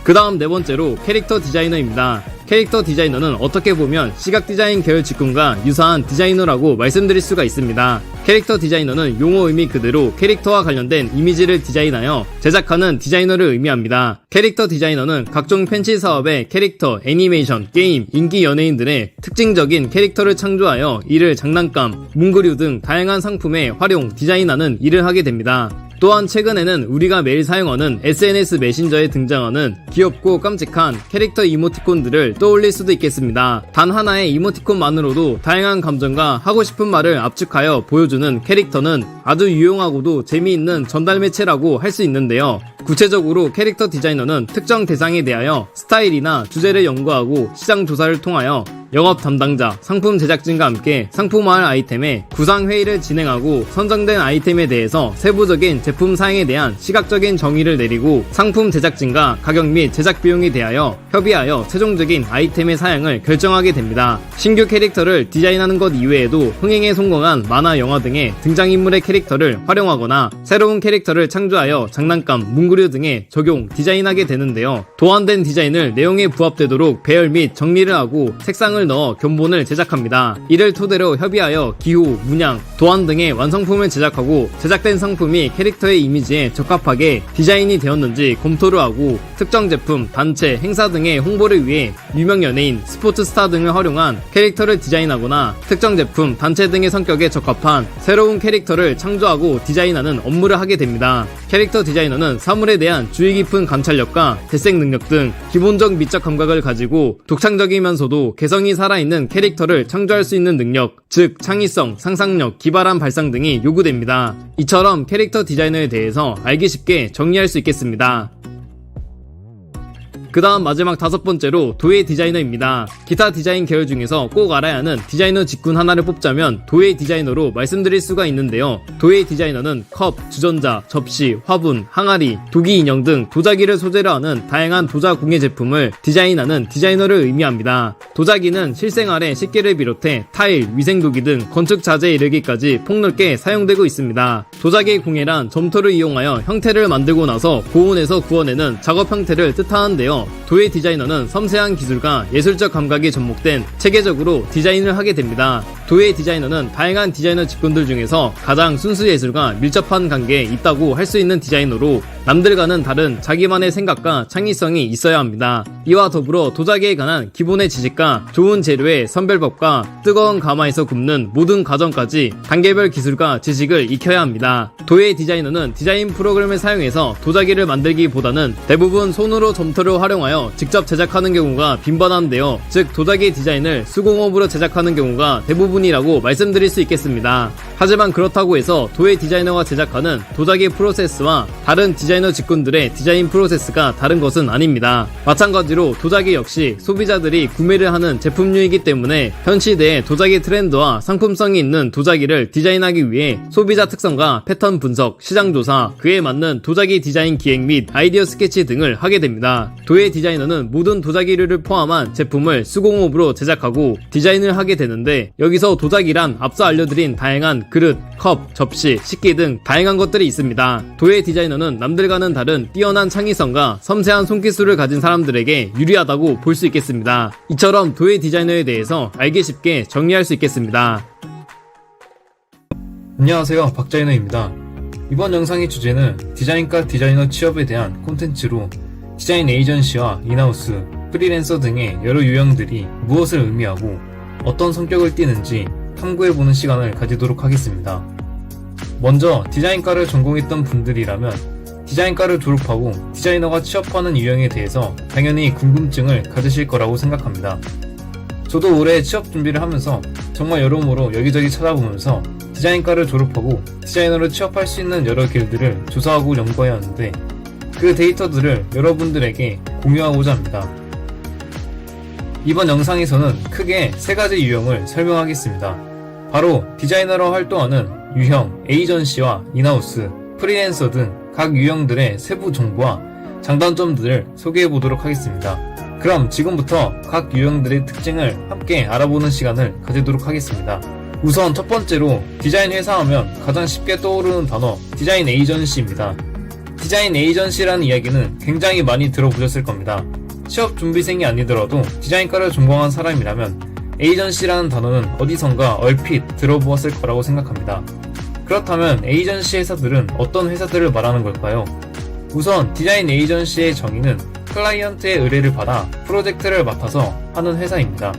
그 다음 네 번째로 캐릭터 디자이너입니다. 캐릭터 디자이너는 어떻게 보면 시각 디자인 계열 직군과 유사한 디자이너라고 말씀드릴 수가 있습니다. 캐릭터 디자이너는 용어 의미 그대로 캐릭터와 관련된 이미지를 디자인하여 제작하는 디자이너를 의미합니다. 캐릭터 디자이너는 각종 팬시 사업의 캐릭터, 애니메이션, 게임, 인기 연예인들의 특징적인 캐릭터를 창조하여 이를 장난감, 문구류 등 다양한 상품에 활용, 디자인하는 일을 하게 됩니다. 또한 최근에는 우리가 매일 사용하는 SNS 메신저에 등장하는 귀엽고 깜찍한 캐릭터 이모티콘들을 떠올릴 수도 있겠습니다. 단 하나의 이모티콘만으로도 다양한 감정과 하고 싶은 말을 압축하여 보여주는 캐릭터는 아주 유용하고도 재미있는 전달 매체라고 할 수 있는데요. 구체적으로 캐릭터 디자이너는 특정 대상에 대하여 스타일이나 주제를 연구하고 시장 조사를 통하여 영업 담당자, 상품 제작진과 함께 상품화할 아이템의 구상 회의를 진행하고 선정된 아이템에 대해서 세부적인 제품 사양에 대한 시각적인 정의를 내리고 상품 제작진과 가격 및 제작 비용에 대하여 협의하여 최종적인 아이템의 사양을 결정하게 됩니다. 신규 캐릭터를 디자인하는 것 이외에도 흥행에 성공한 만화, 영화 등의 등장인물의 캐릭터를 활용하거나 새로운 캐릭터를 창조하여 장난감, 문구류 등에 적용, 디자인하게 되는데요. 도안된 디자인을 내용에 부합되도록 배열 및 정리를 하고 색상을 넣어 견본을 제작합니다. 이를 토대로 협의하여 기호, 문양, 도안 등의 완성품을 제작하고 제작된 상품이 캐릭터의 이미지에 적합하게 디자인이 되었는지 검토를 하고 특정 제품, 단체, 행사 등의 홍보를 위해 유명 연예인, 스포츠 스타 등을 활용한 캐릭터를 디자인하거나 특정 제품, 단체 등의 성격에 적합한 새로운 캐릭터를 창조하고 디자인하는 업무를 하게 됩니다. 캐릭터 디자이너는 사물에 대한 주의 깊은 관찰력과 대색 능력 등 기본적 미적 감각을 가지고 독창적이면서도 개성이 살아있는 캐릭터를 창조할 수 있는 능력, 즉 창의성, 상상력, 기발한 발상 등이 요구됩니다. 이처럼 캐릭터 디자이너에 대해서 알기 쉽게 정리할 수 있겠습니다. 그 다음 마지막 다섯 번째로 도예 디자이너입니다. 기타 디자인 계열 중에서 꼭 알아야 하는 디자이너 직군 하나를 뽑자면 도예 디자이너로 말씀드릴 수가 있는데요. 도예 디자이너는 컵, 주전자, 접시, 화분, 항아리, 도기 인형 등 도자기를 소재로 하는 다양한 도자 공예 제품을 디자인하는 디자이너를 의미합니다. 도자기는 실생활에 식기를 비롯해 타일, 위생도기 등 건축 자재에 이르기까지 폭넓게 사용되고 있습니다. 도자기 공예란 점토를 이용하여 형태를 만들고 나서 고온에서 구워내는 작업 형태를 뜻하는데요. 도예 디자이너는 섬세한 기술과 예술적 감각이 접목된 체계적으로 디자인을 하게 됩니다. 도예 디자이너는 다양한 디자이너 직군들 중에서 가장 순수 예술과 밀접한 관계에 있다고 할 수 있는 디자이너로 남들과는 다른 자기만의 생각과 창의성이 있어야 합니다. 이와 더불어 도자기에 관한 기본의 지식과 좋은 재료의 선별법과 뜨거운 가마에서 굽는 모든 과정까지 단계별 기술과 지식을 익혀야 합니다. 도예 디자이너는 디자인 프로그램을 사용해서 도자기를 만들기보다는 대부분 손으로 점토를 활용하여 직접 제작하는 경우가 빈번한데요. 즉 도자기 디자인을 수공업으로 제작하는 경우가 대부분이라고 말씀드릴 수 있겠습니다. 하지만 그렇다고 해서 도예 디자이너가 제작하는 도자기 프로세스와 다른 디자이너 직군들의 디자인 프로세스가 다른 것은 아닙니다. 마찬가지로 도자기 역시 소비자들이 구매를 하는 제품류이기 때문에 현 시대의 도자기 트렌드와 상품성이 있는 도자기를 디자인하기 위해 소비자 특성과 패턴 분석, 시장 조사, 그에 맞는 도자기 디자인 기획 및 아이디어 스케치 등을 하게 됩니다. 도예 디자이너는 모든 도자기류를 포함한 제품을 수공업으로 제작하고 디자인을 하게 되는데 여기서 도자기란 앞서 알려드린 다양한 그릇, 컵, 접시, 식기 등 다양한 것들이 있습니다. 도예 디자이너는 남들과는 다른 뛰어난 창의성과 섬세한 손기술을 가진 사람들에게 유리하다고 볼 수 있겠습니다. 이처럼 도예 디자이너에 대해서 알기 쉽게 정리할 수 있겠습니다. 안녕하세요, 박자이너입니다. 이번 영상의 주제는 디자인과 디자이너 취업에 대한 콘텐츠로 디자인 에이전시와 인하우스, 프리랜서 등의 여러 유형들이 무엇을 의미하고 어떤 성격을 띠는지 탐구해보는 시간을 가지도록 하겠습니다. 먼저 디자인과를 전공했던 분들이라면 디자인과를 졸업하고 디자이너가 취업하는 유형에 대해서 당연히 궁금증을 가지실 거라고 생각합니다. 저도 올해 취업 준비를 하면서 정말 여러모로 여기저기 찾아보면서 디자인과를 졸업하고 디자이너로 취업할 수 있는 여러 길들을 조사하고 연구하였는데 그 데이터들을 여러분들에게 공유하고자 합니다. 이번 영상에서는 크게 세 가지 유형을 설명하겠습니다. 바로 디자이너로 활동하는 유형, 에이전시와 인하우스, 프리랜서 등 각 유형들의 세부 정보와 장단점들을 소개해보도록 하겠습니다. 그럼 지금부터 각 유형들의 특징을 함께 알아보는 시간을 가지도록 하겠습니다. 우선 첫 번째로 디자인 회사 하면 가장 쉽게 떠오르는 단어 디자인 에이전시입니다. 디자인 에이전시라는 이야기는 굉장히 많이 들어보셨을 겁니다. 취업 준비생이 아니더라도 디자인과를 전공한 사람이라면 에이전시라는 단어는 어디선가 얼핏 들어보았을 거라고 생각합니다. 그렇다면 에이전시 회사들은 어떤 회사들을 말하는 걸까요? 우선 디자인 에이전시의 정의는 클라이언트의 의뢰를 받아 프로젝트를 맡아서 하는 회사입니다.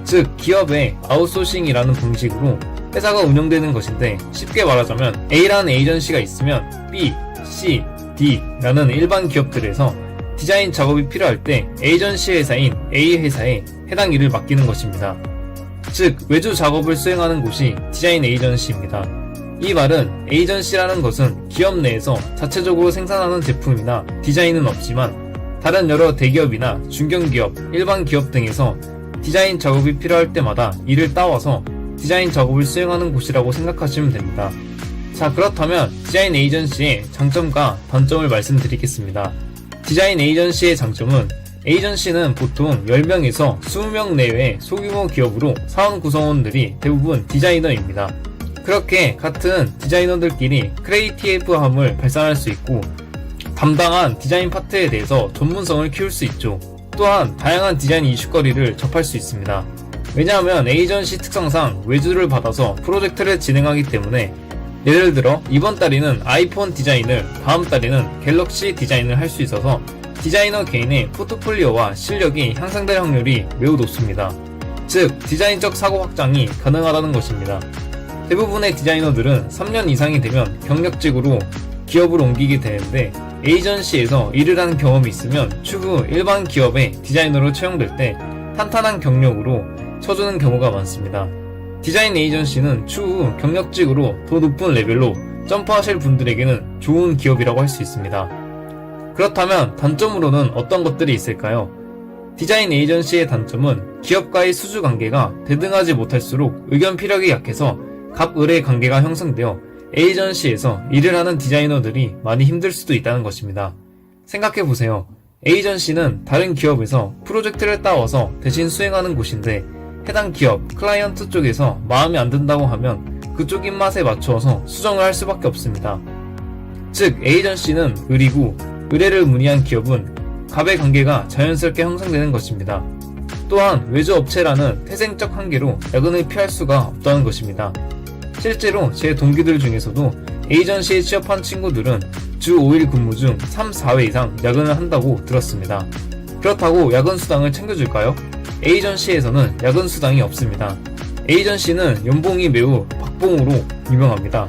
즉 기업의 아웃소싱이라는 방식으로 회사가 운영되는 것인데, 쉽게 말하자면 A라는 에이전시가 있으면 B, C, D라는 일반 기업들에서 디자인 작업이 필요할 때 에이전시 회사인 A 회사에 해당 일을 맡기는 것입니다. 즉 외주 작업을 수행하는 곳이 디자인 에이전시입니다. 이 말은 에이전시라는 것은 기업 내에서 자체적으로 생산하는 제품이나 디자인은 없지만 다른 여러 대기업이나 중견기업, 일반 기업 등에서 디자인 작업이 필요할 때마다 이를 따와서 디자인 작업을 수행하는 곳이라고 생각하시면 됩니다. 자, 그렇다면 디자인 에이전시의 장점과 단점을 말씀드리겠습니다. 디자인 에이전시의 장점은 에이전시는 보통 10명에서 20명 내외의 소규모 기업으로 사원 구성원들이 대부분 디자이너입니다. 그렇게 같은 디자이너들끼리 크리에이티브함을 발산할 수 있고 담당한 디자인 파트에 대해서 전문성을 키울 수 있죠. 또한 다양한 디자인 이슈거리를 접할 수 있습니다. 왜냐하면 에이전시 특성상 외주를 받아서 프로젝트를 진행하기 때문에 예를 들어 이번 달에는 아이폰 디자인을, 다음 달에는 갤럭시 디자인을 할 수 있어서 디자이너 개인의 포트폴리오와 실력이 향상될 확률이 매우 높습니다. 즉 디자인적 사고 확장이 가능하다는 것입니다. 대부분의 디자이너들은 3년 이상이 되면 경력직으로 기업을 옮기게 되는데, 에이전시에서 일을 하는 경험이 있으면 추후 일반 기업의 디자이너로 채용될 때 탄탄한 경력으로 쳐주는 경우가 많습니다. 디자인 에이전시는 추후 경력직으로 더 높은 레벨로 점프하실 분들에게는 좋은 기업이라고 할 수 있습니다. 그렇다면 단점으로는 어떤 것들이 있을까요? 디자인 에이전시의 단점은 기업과의 수주 관계가 대등하지 못할수록 의견 피력이 약해서 갑의뢰 관계가 형성되어 에이전시에서 일을 하는 디자이너들이 많이 힘들 수도 있다는 것입니다. 생각해보세요. 에이전시는 다른 기업에서 프로젝트를 따와서 대신 수행하는 곳인데, 해당 기업, 클라이언트 쪽에서 마음에 안 든다고 하면 그쪽 입맛에 맞추어서 수정을 할 수밖에 없습니다. 즉 에이전시는 을이고, 의뢰를 문의한 기업은 갑의 관계가 자연스럽게 형성되는 것입니다. 또한 외주업체라는 태생적 한계로 야근을 피할 수가 없다는 것입니다. 실제로 제 동기들 중에서도 에이전시에 취업한 친구들은 주 5일 근무 중 3, 4회 이상 야근을 한다고 들었습니다. 그렇다고 야근 수당을 챙겨줄까요? 에이전시에서는 야근 수당이 없습니다. 에이전시는 연봉이 매우 박봉으로 유명합니다.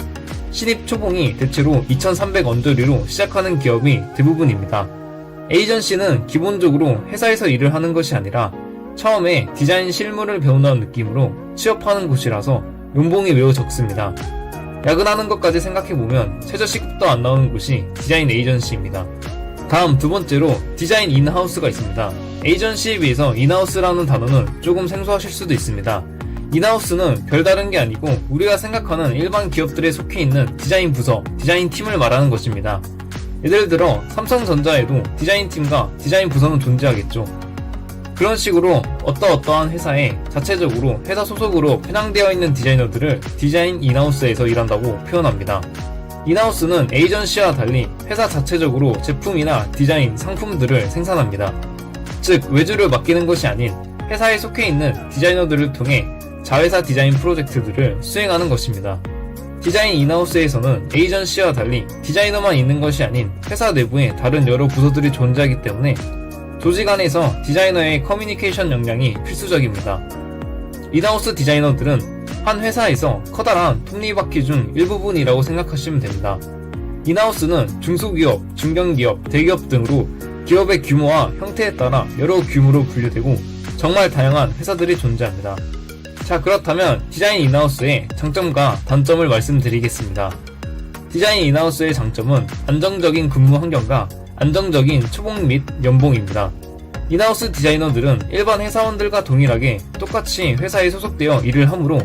신입 초봉이 대체로 2,300원저리로 시작하는 기업이 대부분입니다. 에이전시는 기본적으로 회사에서 일을 하는 것이 아니라 처음에 디자인 실무를 배운다는 느낌으로 취업하는 곳이라서 연봉이 매우 적습니다. 야근하는 것까지 생각해보면 최저시급도 안 나오는 곳이 디자인 에이전시입니다. 다음 두 번째로 디자인 인하우스가 있습니다. 에이전시에 비해서 인하우스라는 단어는 조금 생소하실 수도 있습니다. 인하우스는 별다른 게 아니고 우리가 생각하는 일반 기업들에 속해 있는 디자인 부서, 디자인 팀을 말하는 것입니다. 예를 들어 삼성전자에도 디자인 팀과 디자인 부서는 존재하겠죠. 그런 식으로 어떠한 회사에 자체적으로 회사 소속으로 편향되어 있는 디자이너들을 디자인 인하우스에서 일한다고 표현합니다. 인하우스는 에이전시와 달리 회사 자체적으로 제품이나 디자인, 상품들을 생산합니다. 즉 외주를 맡기는 것이 아닌 회사에 속해 있는 디자이너들을 통해 자회사 디자인 프로젝트들을 수행하는 것입니다. 디자인 인하우스에서는 에이전시와 달리 디자이너만 있는 것이 아닌 회사 내부에 다른 여러 부서들이 존재하기 때문에 조직 안에서 디자이너의 커뮤니케이션 역량이 필수적입니다. 인하우스 디자이너들은 한 회사에서 커다란 톱니바퀴 중 일부분이라고 생각하시면 됩니다. 인하우스는 중소기업, 중견기업, 대기업 등으로 기업의 규모와 형태에 따라 여러 규모로 분류되고 정말 다양한 회사들이 존재합니다. 자, 그렇다면 디자인 인하우스의 장점과 단점을 말씀드리겠습니다. 디자인 인하우스의 장점은 안정적인 근무 환경과 안정적인 초봉 및 연봉입니다. 인하우스 디자이너들은 일반 회사원들과 동일하게 똑같이 회사에 소속되어 일을 하므로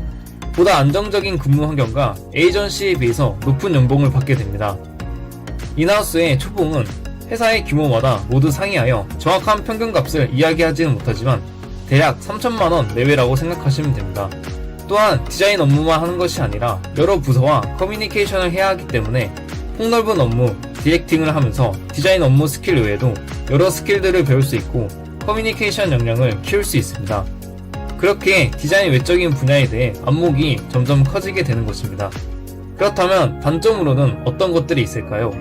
보다 안정적인 근무 환경과 에이전시에 비해서 높은 연봉을 받게 됩니다. 인하우스의 초봉은 회사의 규모마다 모두 상이하여 정확한 평균값을 이야기하지는 못하지만 대략 3천만원 내외라고 생각하시면 됩니다. 또한 디자인 업무만 하는 것이 아니라 여러 부서와 커뮤니케이션을 해야 하기 때문에 폭넓은 업무, 디렉팅을 하면서 디자인 업무 스킬 외에도 여러 스킬들을 배울 수 있고 커뮤니케이션 역량을 키울 수 있습니다. 그렇게 디자인 외적인 분야에 대해 안목이 점점 커지게 되는 것입니다. 그렇다면 단점으로는 어떤 것들이 있을까요?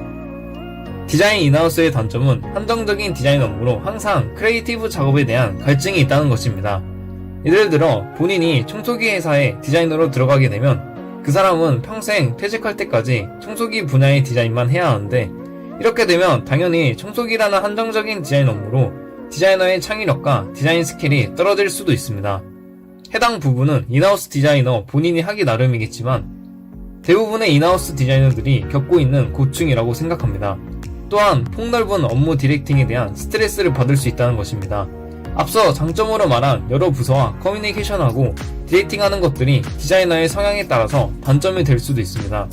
디자인 인하우스의 단점은 한정적인 디자인 업무로 항상 크리에이티브 작업에 대한 갈증이 있다는 것입니다. 예를 들어 본인이 청소기 회사에 디자이너로 들어가게 되면 그 사람은 평생 퇴직할 때까지 청소기 분야의 디자인만 해야 하는데 이렇게 되면 당연히 청소기라는 한정적인 디자인 업무로 디자이너의 창의력과 디자인 스킬이 떨어질 수도 있습니다. 해당 부분은 인하우스 디자이너 본인이 하기 나름이겠지만 대부분의 인하우스 디자이너들이 겪고 있는 고충이라고 생각합니다. 또한 폭넓은 업무 디렉팅에 대한 스트레스를 받을 수 있다는 것입니다. 앞서 장점으로 말한 여러 부서와 커뮤니케이션하고 디렉팅하는 것들이 디자이너의 성향에 따라서 단점이 될 수도 있습니다.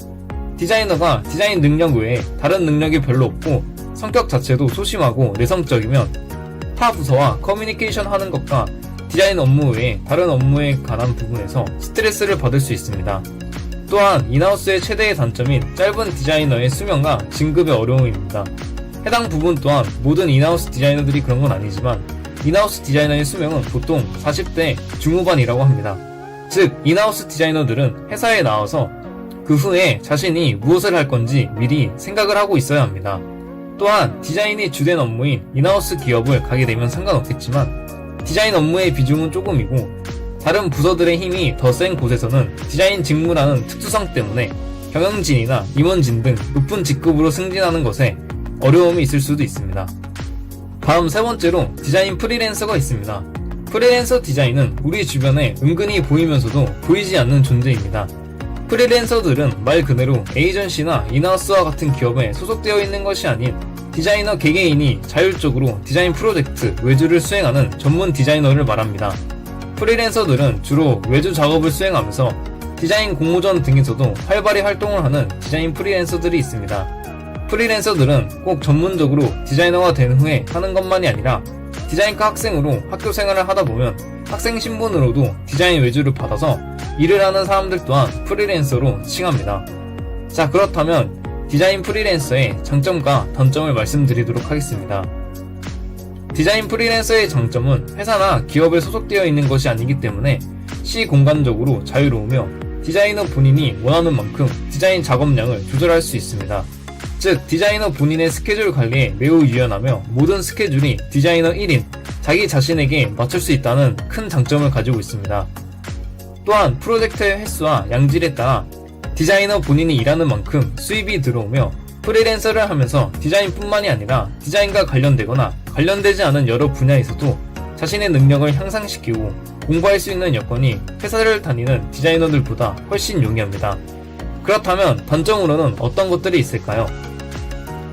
디자이너가 디자인 능력 외에 다른 능력이 별로 없고 성격 자체도 소심하고 내성적이면 타 부서와 커뮤니케이션 하는 것과 디자인 업무 외에 다른 업무에 관한 부분에서 스트레스를 받을 수 있습니다. 또한 인하우스의 최대의 단점인 짧은 디자이너의 수명과 진급의 어려움입니다. 해당 부분 또한 모든 인하우스 디자이너들이 그런 건 아니지만 인하우스 디자이너의 수명은 보통 40대 중후반이라고 합니다. 즉 인하우스 디자이너들은 회사에 나와서 그 후에 자신이 무엇을 할 건지 미리 생각을 하고 있어야 합니다. 또한 디자인이 주된 업무인 인하우스 기업을 가게 되면 상관없겠지만 디자인 업무의 비중은 조금이고 다른 부서들의 힘이 더 센 곳에서는 디자인 직무라는 특수성 때문에 경영진이나 임원진 등 높은 직급으로 승진하는 것에 어려움이 있을 수도 있습니다. 다음 세 번째로 디자인 프리랜서가 있습니다. 프리랜서 디자인은 우리 주변에 은근히 보이면서도 보이지 않는 존재입니다. 프리랜서들은 말 그대로 에이전시나 인하우스와 같은 기업에 소속되어 있는 것이 아닌 디자이너 개개인이 자율적으로 디자인 프로젝트 외주를 수행하는 전문 디자이너를 말합니다. 프리랜서들은 주로 외주 작업을 수행하면서 디자인 공모전 등에서도 활발히 활동을 하는 디자인 프리랜서들이 있습니다. 프리랜서들은 꼭 전문적으로 디자이너가 된 후에 하는 것만이 아니라 디자인과 학생으로 학교 생활을 하다 보면 학생 신분으로도 디자인 외주를 받아서 일을 하는 사람들 또한 프리랜서로 칭합니다. 자, 그렇다면 디자인 프리랜서의 장점과 단점을 말씀드리도록 하겠습니다. 디자인 프리랜서의 장점은 회사나 기업에 소속되어 있는 것이 아니기 때문에 시공간적으로 자유로우며 디자이너 본인이 원하는 만큼 디자인 작업량을 조절할 수 있습니다. 즉 디자이너 본인의 스케줄 관리에 매우 유연하며 모든 스케줄이 디자이너 1인 자기 자신에게 맞출 수 있다는 큰 장점을 가지고 있습니다. 또한 프로젝트의 횟수와 양질에 따라 디자이너 본인이 일하는 만큼 수입이 들어오며 프리랜서를 하면서 디자인뿐만이 아니라 디자인과 관련되거나 관련되지 않은 여러 분야에서도 자신의 능력을 향상시키고 공부할 수 있는 여건이 회사를 다니는 디자이너들보다 훨씬 용이합니다. 그렇다면 단점으로는 어떤 것들이 있을까요?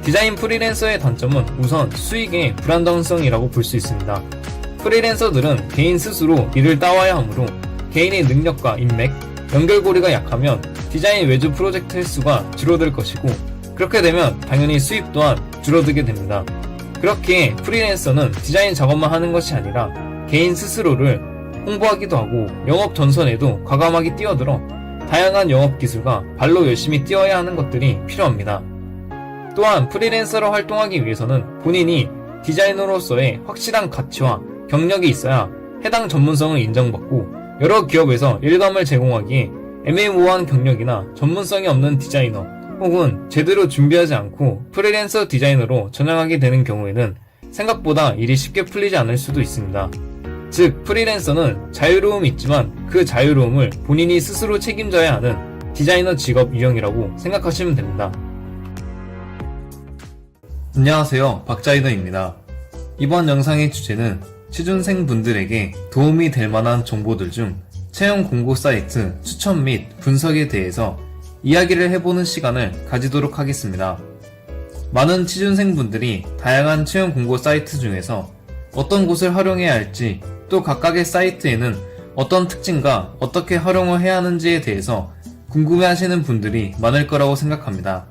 디자인 프리랜서의 단점은 우선 수익의 불안정성이라고 볼 수 있습니다. 프리랜서들은 개인 스스로 일을 따와야 하므로 개인의 능력과 인맥, 연결고리가 약하면 디자인 외주 프로젝트 횟수가 줄어들 것이고 그렇게 되면 당연히 수입 또한 줄어들게 됩니다. 그렇게 프리랜서는 디자인 작업만 하는 것이 아니라 개인 스스로를 홍보하기도 하고 영업 전선에도 과감하게 뛰어들어 다양한 영업 기술과 발로 열심히 뛰어야 하는 것들이 필요합니다. 또한 프리랜서로 활동하기 위해서는 본인이 디자이너로서의 확실한 가치와 경력이 있어야 해당 전문성을 인정받고 여러 기업에서 일감을 제공하기에 애매모호한 경력이나 전문성이 없는 디자이너 혹은 제대로 준비하지 않고 프리랜서 디자이너로 전향하게 되는 경우에는 생각보다 일이 쉽게 풀리지 않을 수도 있습니다. 즉 프리랜서는 자유로움이 있지만 그 자유로움을 본인이 스스로 책임져야 하는 디자이너 직업 유형이라고 생각하시면 됩니다. 안녕하세요, 박자이너입니다. 이번 영상의 주제는 취준생 분들에게 도움이 될 만한 정보들 중 채용 공고 사이트 추천 및 분석에 대해서 이야기를 해보는 시간을 가지도록 하겠습니다. 많은 취준생분들이 다양한 채용 공고 사이트 중에서 어떤 곳을 활용해야 할지, 또 각각의 사이트에는 어떤 특징과 어떻게 활용을 해야 하는지에 대해서 궁금해하시는 분들이 많을 거라고 생각합니다.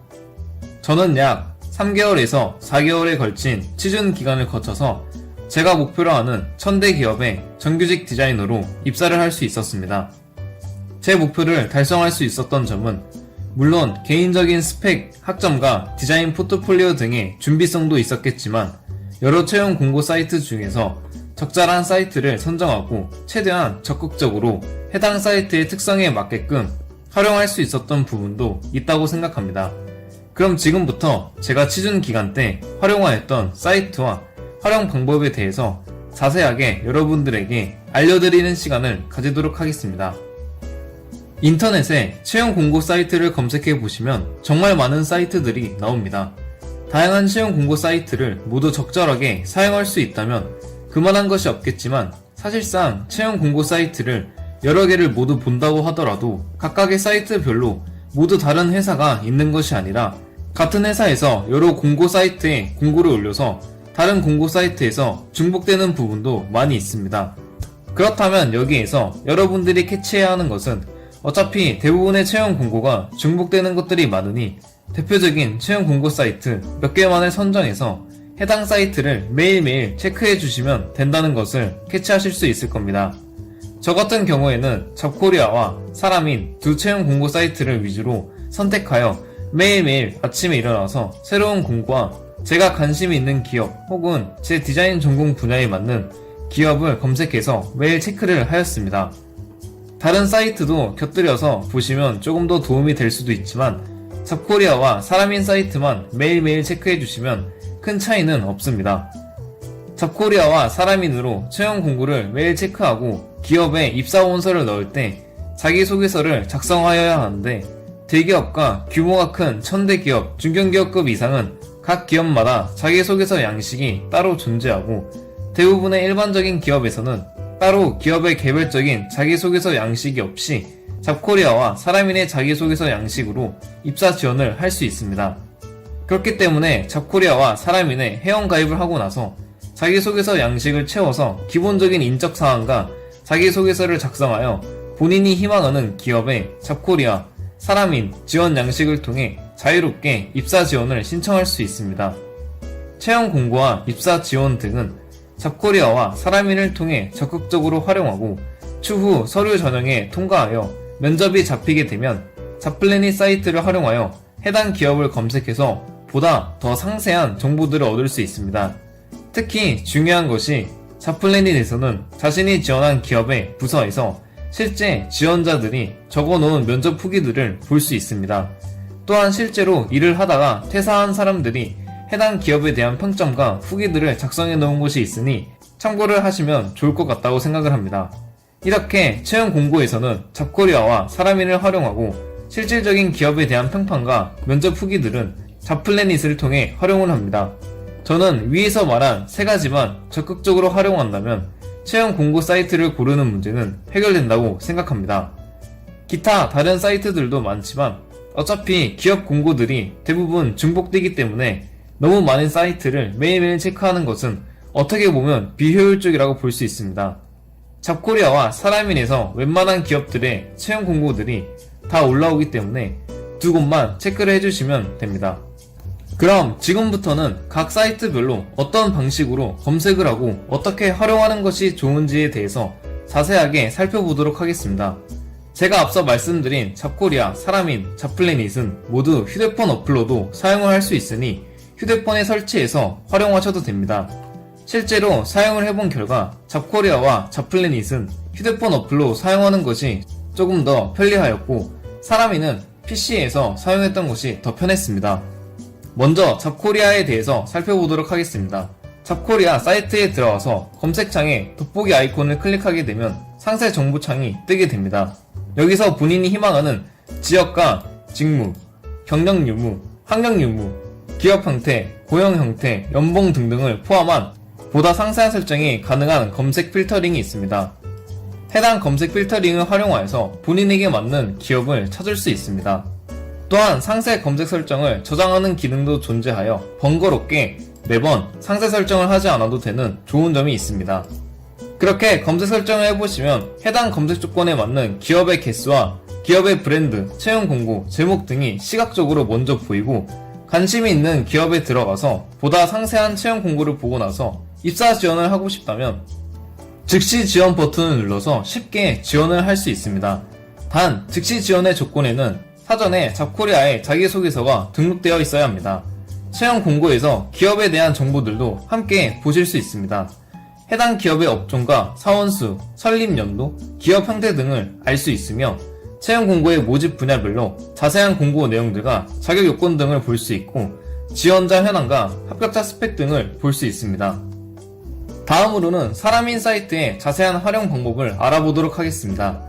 저는 약 3개월에서 4개월에 걸친 취준 기간을 거쳐서 제가 목표로 하는 1000대 기업의 정규직 디자이너로 입사를 할 수 있었습니다. 제 목표를 달성할 수 있었던 점은 물론 개인적인 스펙, 학점과 디자인 포트폴리오 등의 준비성도 있었겠지만 여러 채용 공고 사이트 중에서 적절한 사이트를 선정하고 최대한 적극적으로 해당 사이트의 특성에 맞게끔 활용할 수 있었던 부분도 있다고 생각합니다. 그럼 지금부터 제가 취준 기간 때 활용하였던 사이트와 활용 방법에 대해서 자세하게 여러분들에게 알려드리는 시간을 가지도록 하겠습니다. 인터넷에 채용 공고 사이트를 검색해 보시면 정말 많은 사이트들이 나옵니다. 다양한 채용 공고 사이트를 모두 적절하게 사용할 수 있다면 그만한 것이 없겠지만 사실상 채용 공고 사이트를 여러 개를 모두 본다고 하더라도 각각의 사이트별로 모두 다른 회사가 있는 것이 아니라 같은 회사에서 여러 공고 사이트에 공고를 올려서 다른 공고 사이트에서 중복되는 부분도 많이 있습니다. 그렇다면 여기에서 여러분들이 캐치해야 하는 것은 어차피 대부분의 채용 공고가 중복되는 것들이 많으니 대표적인 채용 공고 사이트 몇 개만을 선정해서 해당 사이트를 매일매일 체크해 주시면 된다는 것을 캐치하실 수 있을 겁니다. 저 같은 경우에는 잡코리아와 사람인 두 채용 공고 사이트를 위주로 선택하여 매일매일 아침에 일어나서 새로운 공고와 제가 관심이 있는 기업 혹은 제 디자인 전공 분야에 맞는 기업을 검색해서 매일 체크를 하였습니다. 다른 사이트도 곁들여서 보시면 조금 더 도움이 될 수도 있지만 잡코리아와 사람인 사이트만 매일매일 체크해 주시면 큰 차이는 없습니다. 잡코리아와 사람인으로 채용 공고를 매일 체크하고 기업에 입사원서를 넣을 때 자기소개서를 작성하여야 하는데 대기업과 규모가 큰 1000대 기업, 중견기업급 이상은 각 기업마다 자기소개서 양식이 따로 존재하고 대부분의 일반적인 기업에서는 따로 기업의 개별적인 자기소개서 양식이 없이 잡코리아와 사람인의 자기소개서 양식으로 입사 지원을 할 수 있습니다. 그렇기 때문에 잡코리아와 사람인의 회원가입을 하고 나서 자기소개서 양식을 채워서 기본적인 인적사항과 자기소개서를 작성하여 본인이 희망하는 기업의 잡코리아, 사람인 지원 양식을 통해 자유롭게 입사 지원을 신청할 수 있습니다. 채용 공고와 입사 지원 등은 잡코리아와 사람인을 통해 적극적으로 활용하고 추후 서류 전형에 통과하여 면접이 잡히게 되면 잡플래닛 사이트를 활용하여 해당 기업을 검색해서 보다 더 상세한 정보들을 얻을 수 있습니다. 특히 중요한 것이 잡플래닛에서는 자신이 지원한 기업의 부서에서 실제 지원자들이 적어놓은 면접 후기들을 볼 수 있습니다. 또한 실제로 일을 하다가 퇴사한 사람들이 해당 기업에 대한 평점과 후기들을 작성해 놓은 곳이 있으니 참고를 하시면 좋을 것 같다고 생각을 합니다. 이렇게 채용 공고에서는 잡코리아와 사람인을 활용하고 실질적인 기업에 대한 평판과 면접 후기들은 잡플래닛을 통해 활용을 합니다. 저는 위에서 말한 세 가지만 적극적으로 활용한다면 채용 공고 사이트를 고르는 문제는 해결된다고 생각합니다. 기타 다른 사이트들도 많지만 어차피 기업 공고들이 대부분 중복되기 때문에 너무 많은 사이트를 매일매일 체크하는 것은 어떻게 보면 비효율적이라고 볼 수 있습니다. 잡코리아와 사람인에서 웬만한 기업들의 채용 공고들이 다 올라오기 때문에 두 곳만 체크를 해주시면 됩니다. 그럼 지금부터는 각 사이트별로 어떤 방식으로 검색을 하고 어떻게 활용하는 것이 좋은지에 대해서 자세하게 살펴보도록 하겠습니다. 제가 앞서 말씀드린 잡코리아, 사람인, 잡플래닛은 모두 휴대폰 어플로도 사용을 할 수 있으니 휴대폰에 설치해서 활용하셔도 됩니다. 실제로 사용을 해본 결과 잡코리아와 잡플래닛은 휴대폰 어플로 사용하는 것이 조금 더 편리하였고 사람인은 PC에서 사용했던 것이 더 편했습니다. 먼저 잡코리아에 대해서 살펴보도록 하겠습니다. 잡코리아 사이트에 들어와서 검색창에 돋보기 아이콘을 클릭하게 되면 상세 정보창이 뜨게 됩니다. 여기서 본인이 희망하는 지역과 직무, 경력 유무, 학력 유무, 기업 형태, 고용 형태, 연봉 등등을 포함한 보다 상세한 설정이 가능한 검색 필터링이 있습니다. 해당 검색 필터링을 활용하여서 본인에게 맞는 기업을 찾을 수 있습니다. 또한 상세 검색 설정을 저장하는 기능도 존재하여 번거롭게 매번 상세 설정을 하지 않아도 되는 좋은 점이 있습니다. 그렇게 검색 설정을 해보시면 해당 검색 조건에 맞는 기업의 개수와 기업의 브랜드, 채용 공고, 제목 등이 시각적으로 먼저 보이고 관심이 있는 기업에 들어가서 보다 상세한 채용 공고를 보고 나서 입사 지원을 하고 싶다면 즉시 지원 버튼을 눌러서 쉽게 지원을 할 수 있습니다. 단 즉시 지원의 조건에는 사전에 잡코리아에 자기소개서가 등록되어 있어야 합니다. 채용 공고에서 기업에 대한 정보들도 함께 보실 수 있습니다. 해당 기업의 업종과 사원수, 설립 연도, 기업 형태 등을 알 수 있으며 채용 공고의 모집 분야별로 자세한 공고 내용들과 자격 요건 등을 볼 수 있고 지원자 현황과 합격자 스펙 등을 볼 수 있습니다. 다음으로는 사람인 사이트의 자세한 활용 방법을 알아보도록 하겠습니다.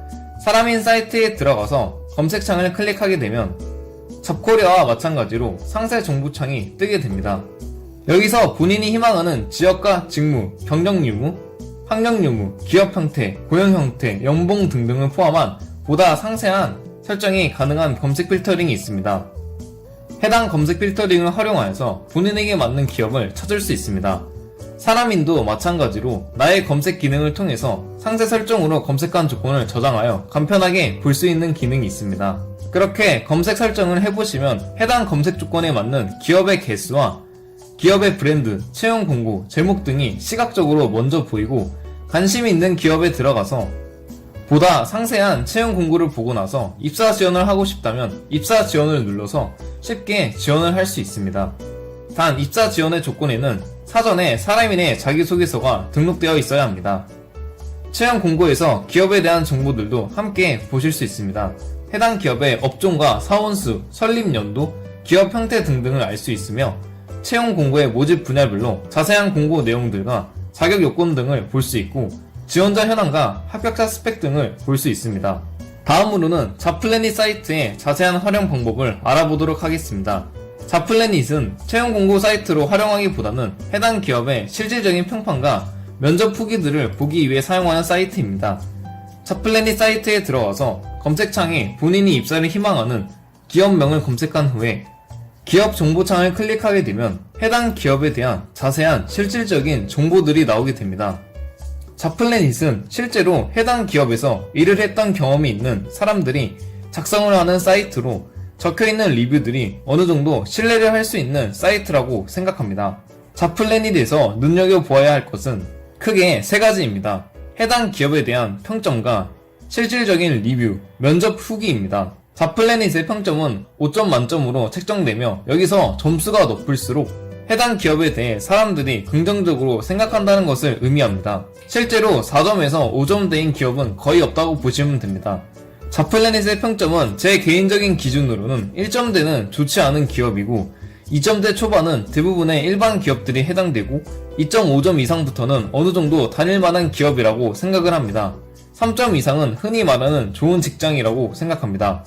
사람인 사이트에 들어가서 검색창을 클릭하게 되면 잡코리아와 마찬가지로 상세 정보창이 뜨게 됩니다. 여기서 본인이 희망하는 지역과 직무, 경력 유무, 학력 유무, 기업 형태, 고용 형태, 연봉 등등을 포함한 보다 상세한 설정이 가능한 검색 필터링이 있습니다. 해당 검색 필터링을 활용하여서 본인에게 맞는 기업을 찾을 수 있습니다. 사람인도 마찬가지로 나의 검색 기능을 통해서 상세 설정으로 검색한 조건을 저장하여 간편하게 볼 수 있는 기능이 있습니다. 그렇게 검색 설정을 해보시면 해당 검색 조건에 맞는 기업의 개수와 기업의 브랜드, 채용 공고, 제목 등이 시각적으로 먼저 보이고 관심이 있는 기업에 들어가서 보다 상세한 채용 공고를 보고 나서 입사 지원을 하고 싶다면 입사 지원을 눌러서 쉽게 지원을 할 수 있습니다. 단 입사 지원의 조건에는 사전에 사람인의 자기소개서가 등록되어 있어야 합니다. 채용 공고에서 기업에 대한 정보들도 함께 보실 수 있습니다. 해당 기업의 업종과 사원수, 설립 연도, 기업 형태 등등을 알 수 있으며 채용 공고의 모집 분야별로 자세한 공고 내용들과 자격 요건 등을 볼 수 있고 지원자 현황과 합격자 스펙 등을 볼 수 있습니다. 다음으로는 잡플래닛 사이트의 자세한 활용 방법을 알아보도록 하겠습니다. 잡플래닛은 채용 공고 사이트로 활용하기보다는 해당 기업의 실질적인 평판과 면접 후기들을 보기 위해 사용하는 사이트입니다. 잡플래닛 사이트에 들어와서 검색창에 본인이 입사를 희망하는 기업명을 검색한 후에 기업 정보창을 클릭하게 되면 해당 기업에 대한 자세한 실질적인 정보들이 나오게 됩니다. 잡플래닛은 실제로 해당 기업에서 일을 했던 경험이 있는 사람들이 작성을 하는 사이트로 적혀있는 리뷰들이 어느 정도 신뢰를 할 수 있는 사이트라고 생각합니다. 잡플래닛에서 눈여겨보아야 할 것은 크게 세 가지입니다. 해당 기업에 대한 평점과 실질적인 리뷰, 면접 후기입니다. 잡플래닛의 평점은 5점 만점으로 책정되며 여기서 점수가 높을수록 해당 기업에 대해 사람들이 긍정적으로 생각한다는 것을 의미합니다. 실제로 4점에서 5점대인 기업은 거의 없다고 보시면 됩니다. 잡플래닛의 평점은 제 개인적인 기준으로는 1점대는 좋지 않은 기업이고 2점대 초반은 대부분의 일반 기업들이 해당되고 2.5점 이상부터는 어느 정도 다닐만한 기업이라고 생각을 합니다. 3점 이상은 흔히 말하는 좋은 직장이라고 생각합니다.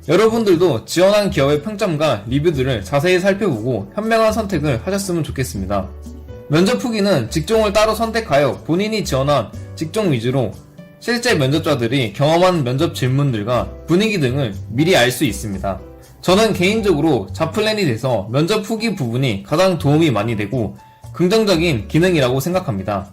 여러분들도 지원한 기업의 평점과 리뷰들을 자세히 살펴보고 현명한 선택을 하셨으면 좋겠습니다. 면접 후기는 직종을 따로 선택하여 본인이 지원한 직종 위주로 실제 면접자들이 경험한 면접 질문들과 분위기 등을 미리 알 수 있습니다. 저는 개인적으로 잡플래닛에서 면접 후기 부분이 가장 도움이 많이 되고 긍정적인 기능이라고 생각합니다.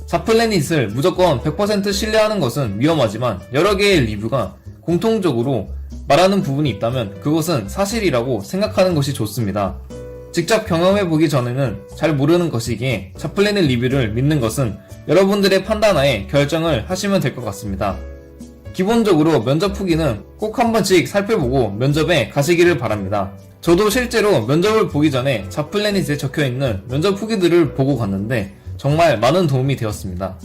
잡플래닛을 무조건 100% 신뢰하는 것은 위험하지만 여러 개의 리뷰가 공통적으로 말하는 부분이 있다면 그것은 사실이라고 생각하는 것이 좋습니다. 직접 경험해보기 전에는 잘 모르는 것이기에 잡플래닛 리뷰를 믿는 것은 여러분들의 판단하에 결정을 하시면 될 것 같습니다. 기본적으로 면접 후기는 꼭 한 번씩 살펴보고 면접에 가시기를 바랍니다. 저도 실제로 면접을 보기 전에 잡플래닛에 적혀있는 면접 후기들을 보고 갔는데 정말 많은 도움이 되었습니다.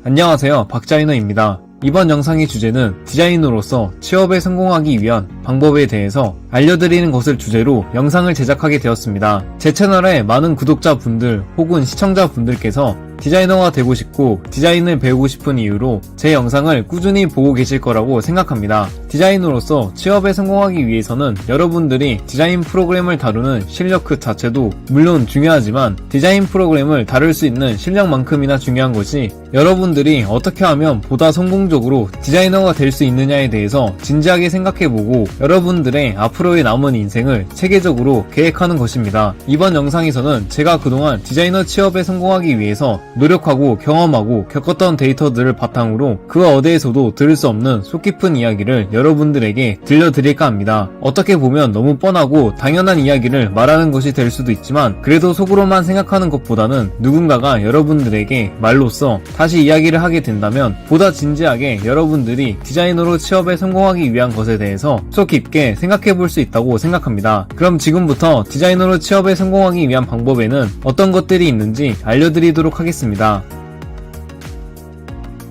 안녕하세요, 박자이너입니다. 이번 영상의 주제는 디자이너로서 취업에 성공하기 위한 방법에 대해서 알려드리는 것을 주제로 영상을 제작하게 되었습니다. 제 채널에 많은 구독자분들 혹은 시청자분들께서 디자이너가 되고 싶고 디자인을 배우고 싶은 이유로 제 영상을 꾸준히 보고 계실 거라고 생각합니다. 디자이너로서 취업에 성공하기 위해서는 여러분들이 디자인 프로그램을 다루는 실력 그 자체도 물론 중요하지만 디자인 프로그램을 다룰 수 있는 실력만큼이나 중요한 것이 여러분들이 어떻게 하면 보다 성공적으로 디자이너가 될 수 있느냐에 대해서 진지하게 생각해보고 여러분들의 앞으로의 남은 인생을 체계적으로 계획하는 것입니다. 이번 영상에서는 제가 그동안 디자이너 취업에 성공하기 위해서 노력하고 경험하고 겪었던 데이터들을 바탕으로 그 어디에서도 들을 수 없는 속 깊은 이야기를 여러분들에게 들려드릴까 합니다. 어떻게 보면 너무 뻔하고 당연한 이야기를 말하는 것이 될 수도 있지만 그래도 속으로만 생각하는 것보다는 누군가가 여러분들에게 말로써 다시 이야기를 하게 된다면 보다 진지하게 여러분들이 디자이너로 취업에 성공하기 위한 것에 대해서 속 깊게 생각해 볼 수 있다고 생각합니다. 그럼 지금부터 디자이너로 취업에 성공하기 위한 방법에는 어떤 것들이 있는지 알려드리도록 하겠습니다.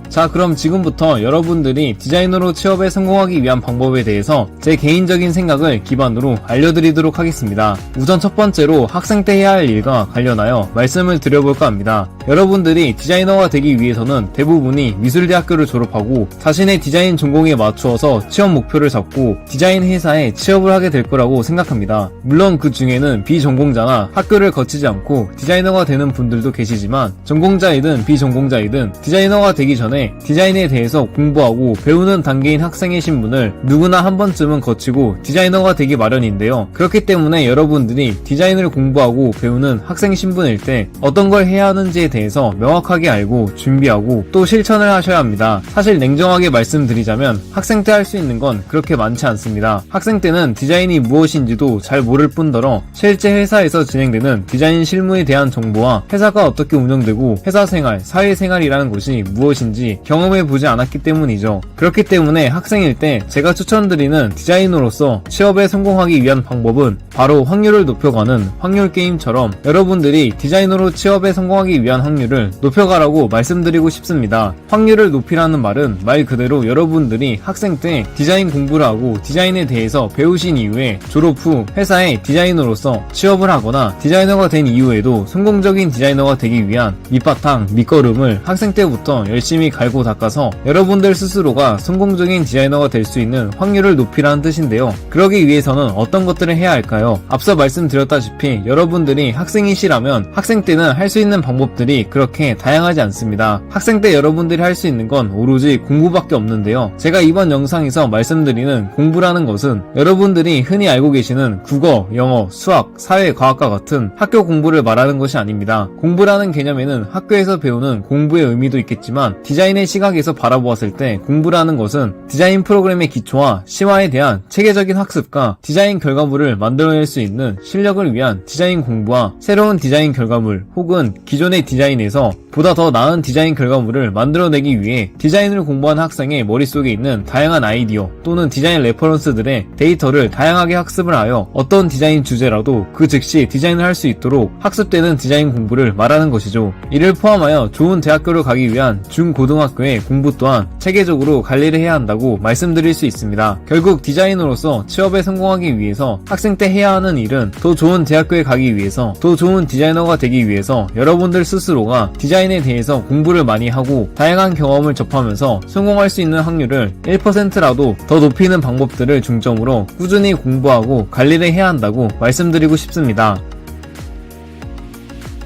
자, 그럼 지금부터 여러분들이 디자이너로 취업에 성공하기 위한 방법에 대해서 제 개인적인 생각을 기반으로 알려드리도록 하겠습니다. 우선 첫 번째로 학생 때 해야 할 일과 관련하여 말씀을 드려볼까 합니다. 여러분들이 디자이너가 되기 위해서는 대부분이 미술대학교를 졸업하고 자신의 디자인 전공에 맞추어서 취업 목표를 잡고 디자인 회사에 취업을 하게 될 거라고 생각합니다. 물론 그 중에는 비전공자나 학교를 거치지 않고 디자이너가 되는 분들도 계시지만 전공자이든 비전공자이든 디자이너가 되기 전에 디자인에 대해서 공부하고 배우는 단계인 학생의 신분을 누구나 한 번쯤은 거치고 디자이너가 되기 마련인데요. 그렇기 때문에 여러분들이 디자인을 공부하고 배우는 학생 신분일 때 어떤 걸 해야 하는지에 대해서 명확하게 알고 준비하고 또 실천을 하셔야 합니다. 사실 냉정하게 말씀드리자면 학생 때 할 수 있는 건 그렇게 많지 않습니다. 학생 때는 디자인이 무엇인지도 잘 모를 뿐더러 실제 회사에서 진행되는 디자인 실무에 대한 정보와 회사가 어떻게 운영되고 회사 생활, 사회생활이라는 것이 무엇인지 경험해보지 않았기 때문이죠. 그렇기 때문에 학생일 때 제가 추천드리는 디자이너로서 취업에 성공하기 위한 방법은 바로 확률을 높여가는 확률 게임처럼 여러분들이 디자이너로 취업에 성공하기 위한 확률을 높여가라고 말씀드리고 싶습니다. 확률을 높이라는 말은 말 그대로 여러분들이 학생 때 디자인 공부를 하고 디자인에 대해서 배우신 이후에 졸업 후 회사에 디자이너로서 취업을 하거나 디자이너가 된 이후에도 성공적인 디자이너가 되기 위한 밑바탕, 밑거름을 학생 때부터 열심히 갈고 닦아서 여러분들 스스로가 성공적인 디자이너가 될 수 있는 확률을 높이라는 뜻인데요. 그러기 위해서는 어떤 것들을 해야 할까요? 앞서 말씀드렸다시피 여러분들이 학생이시라면 학생 때는 할 수 있는 방법들이 그렇게 다양하지 않습니다. 학생 때 여러분들이 할 수 있는 건 오로지 공부밖에 없는데요. 제가 이번 영상에서 말씀드리는 공부라는 것은 여러분들이 흔히 알고 계시는 국어, 영어, 수학, 사회, 과학과 같은 학교 공부를 말하는 것이 아닙니다. 공부라는 개념에는 학교에서 배우는 공부의 의미도 있겠지만 디자인의 시각에서 바라보았을 때 공부라는 것은 디자인 프로그램의 기초와 심화에 대한 체계적인 학습과 디자인 결과물을 만들어낼 수 있는 실력을 위한 디자인 공부와 새로운 디자인 결과물 혹은 기존의 디자인에서 보다 더 나은 디자인 결과물을 만들어내기 위해 디자인을 공부한 학생의 머릿속에 있는 다양한 아이디어 또는 디자인 레퍼런스들의 데이터를 다양하게 학습을 하여 어떤 디자인 주제라도 그 즉시 디자인을 할 수 있도록 학습되는 디자인 공부를 말하는 것이죠. 이를 포함하여 좋은 대학교를 가기 위한 중고등학교의 공부 또한 체계적으로 관리를 해야 한다고 말씀드릴 수 있습니다. 결국 디자이너로서 취업에 성공하기 위해서 학생 때 해야 하는 일은 더 좋은 대학교에 가기 위해서 더 좋은 디자이너가 되기 위해서 여러분들 스스로가 디자인에 대해서 공부를 많이 하고 다양한 경험을 접하면서 성공할 수 있는 확률을 1%라도 더 높이는 방법들을 중점으로 꾸준히 공부하고 관리를 해야 한다고 말씀드리고 싶습니다.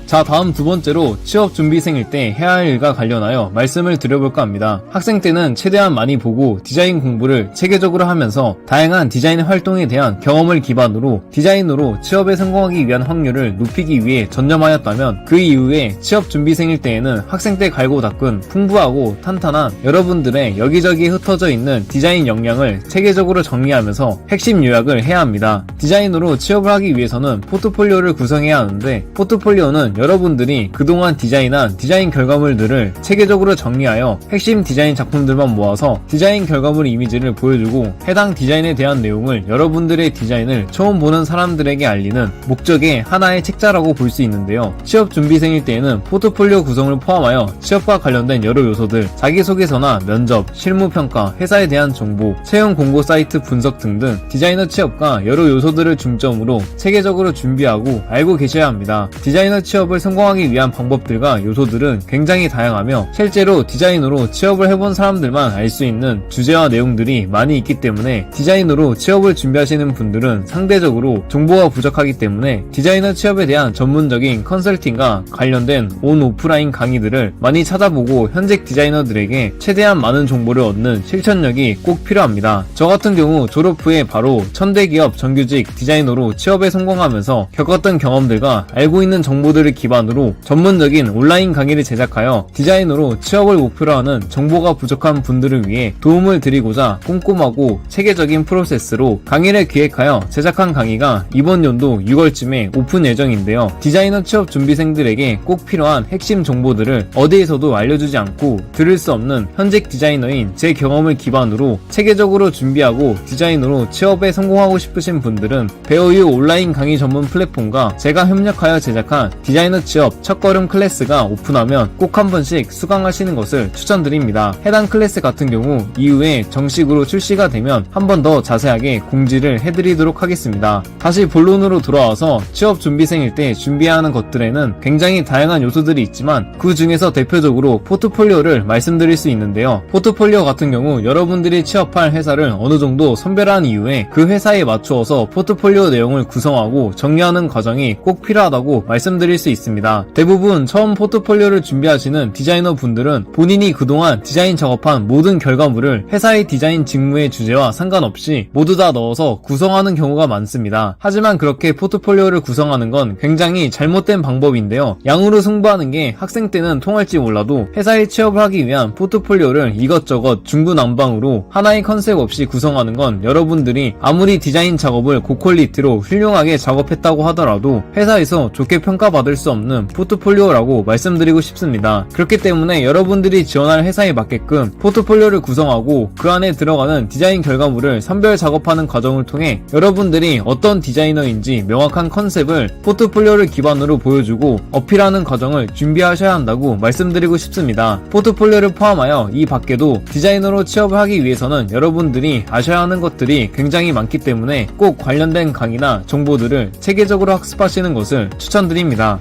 자, 다음 두 번째로 취업 준비생일 때 해야 할 일과 관련하여 말씀을 드려볼까 합니다. 학생 때는 최대한 많이 보고 디자인 공부를 체계적으로 하면서 다양한 디자인 활동에 대한 경험을 기반으로 디자이너로 취업에 성공하기 위한 확률을 높이기 위해 전념하였다면 그 이후에 취업 준비생일 때에는 학생 때 갈고 닦은 풍부하고 탄탄한 여러분들의 여기저기 흩어져 있는 디자인 역량을 체계적으로 정리하면서 핵심 요약을 해야 합니다. 디자이너로 취업을 하기 위해서는 포트폴리오를 구성해야 하는데 포트폴리오는 여러분들이 그동안 디자인한 디자인 결과물들을 체계적으로 정리하여 핵심 디자인 작품들만 모아서 디자인 결과물 이미지를 보여주고 해당 디자인에 대한 내용을 여러분들의 디자인을 처음 보는 사람들에게 알리는 목적의 하나의 책자라고 볼 수 있는데요. 취업 준비생일 때에는 포트폴리오 구성을 포함하여 취업과 관련된 여러 요소들, 자기소개서나 면접, 실무평가, 회사에 대한 정보, 채용 공고 사이트 분석 등등 디자이너 취업과 여러 요소들을 중점으로 체계적으로 준비하고 알고 계셔야 합니다. 디자이너 취업 취업을 성공하기 위한 방법들과 요소들은 굉장히 다양하며 실제로 디자이너로 취업을 해본 사람들만 알 수 있는 주제와 내용들이 많이 있기 때문에 디자이너로 취업을 준비하시는 분들은 상대적으로 정보가 부족하기 때문에 디자이너 취업에 대한 전문적인 컨설팅과 관련된 온 오프라인 강의들을 많이 찾아보고 현직 디자이너들에게 최대한 많은 정보를 얻는 실천력이 꼭 필요합니다. 저 같은 경우 졸업 후에 바로 천대기업 정규직 디자이너로 취업에 성공하면서 겪었던 경험들과 알고 있는 정보들을 기반으로 전문적인 온라인 강의를 제작하여 디자이너로 취업을 목표로 하는 정보가 부족한 분들을 위해 도움을 드리고자 꼼꼼하고 체계적인 프로세스로 강의를 기획하여 제작한 강의가 이번 연도 6월쯤에 오픈 예정인데요. 디자이너 취업 준비생들에게 꼭 필요한 핵심 정보들을 어디에서도 알려주지 않고 들을 수 없는 현직 디자이너인 제 경험을 기반으로 체계적으로 준비하고 디자이너로 취업에 성공하고 싶으신 분들은 베어유 온라인 강의 전문 플랫폼과 제가 협력하여 제작한 디자이너 취업 첫걸음 클래스가 오픈하면 꼭 한 번씩 수강하시는 것을 추천드립니다. 해당 클래스 같은 경우 이후에 정식으로 출시가 되면 한 번 더 자세하게 공지를 해드리도록 하겠습니다. 다시 본론으로 돌아와서 취업 준비생일 때 준비해야 하는 것들에는 굉장히 다양한 요소들이 있지만 그 중에서 대표적으로 포트폴리오를 말씀드릴 수 있는데요. 포트폴리오 같은 경우 여러분들이 취업할 회사를 어느 정도 선별한 이후에 그 회사에 맞추어서 포트폴리오 내용을 구성하고 정리하는 과정이 꼭 필요하다고 말씀드릴 수 있습니다. 대부분 처음 포트폴리오를 준비하시는 디자이너 분들은 본인이 그동안 디자인 작업한 모든 결과물을 회사의 디자인 직무의 주제와 상관없이 모두 다 넣어서 구성하는 경우가 많습니다. 하지만 그렇게 포트폴리오를 구성하는 건 굉장히 잘못된 방법인데요. 양으로 승부하는 게 학생 때는 통할지 몰라도 회사에 취업을 하기 위한 포트폴리오를 이것저것 중구난방으로 하나의 컨셉 없이 구성하는 건 여러분들이 아무리 디자인 작업을 고퀄리티로 훌륭하게 작업했다고 하더라도 회사에서 좋게 평가받을 수 없는 포트폴리오라고 말씀드리고 싶습니다. 그렇기 때문에 여러분들이 지원할 회사에 맞게끔 포트폴리오를 구성하고 그 안에 들어가는 디자인 결과물을 선별 작업하는 과정을 통해 여러분들이 어떤 디자이너인지 명확한 컨셉을 포트폴리오를 기반으로 보여주고 어필하는 과정을 준비하셔야 한다고 말씀드리고 싶습니다. 포트폴리오를 포함하여 이 밖에도 디자이너로 취업을 하기 위해서는 여러분들이 아셔야 하는 것들이 굉장히 많기 때문에 꼭 관련된 강의나 정보들을 체계적으로 학습하시는 것을 추천드립니다.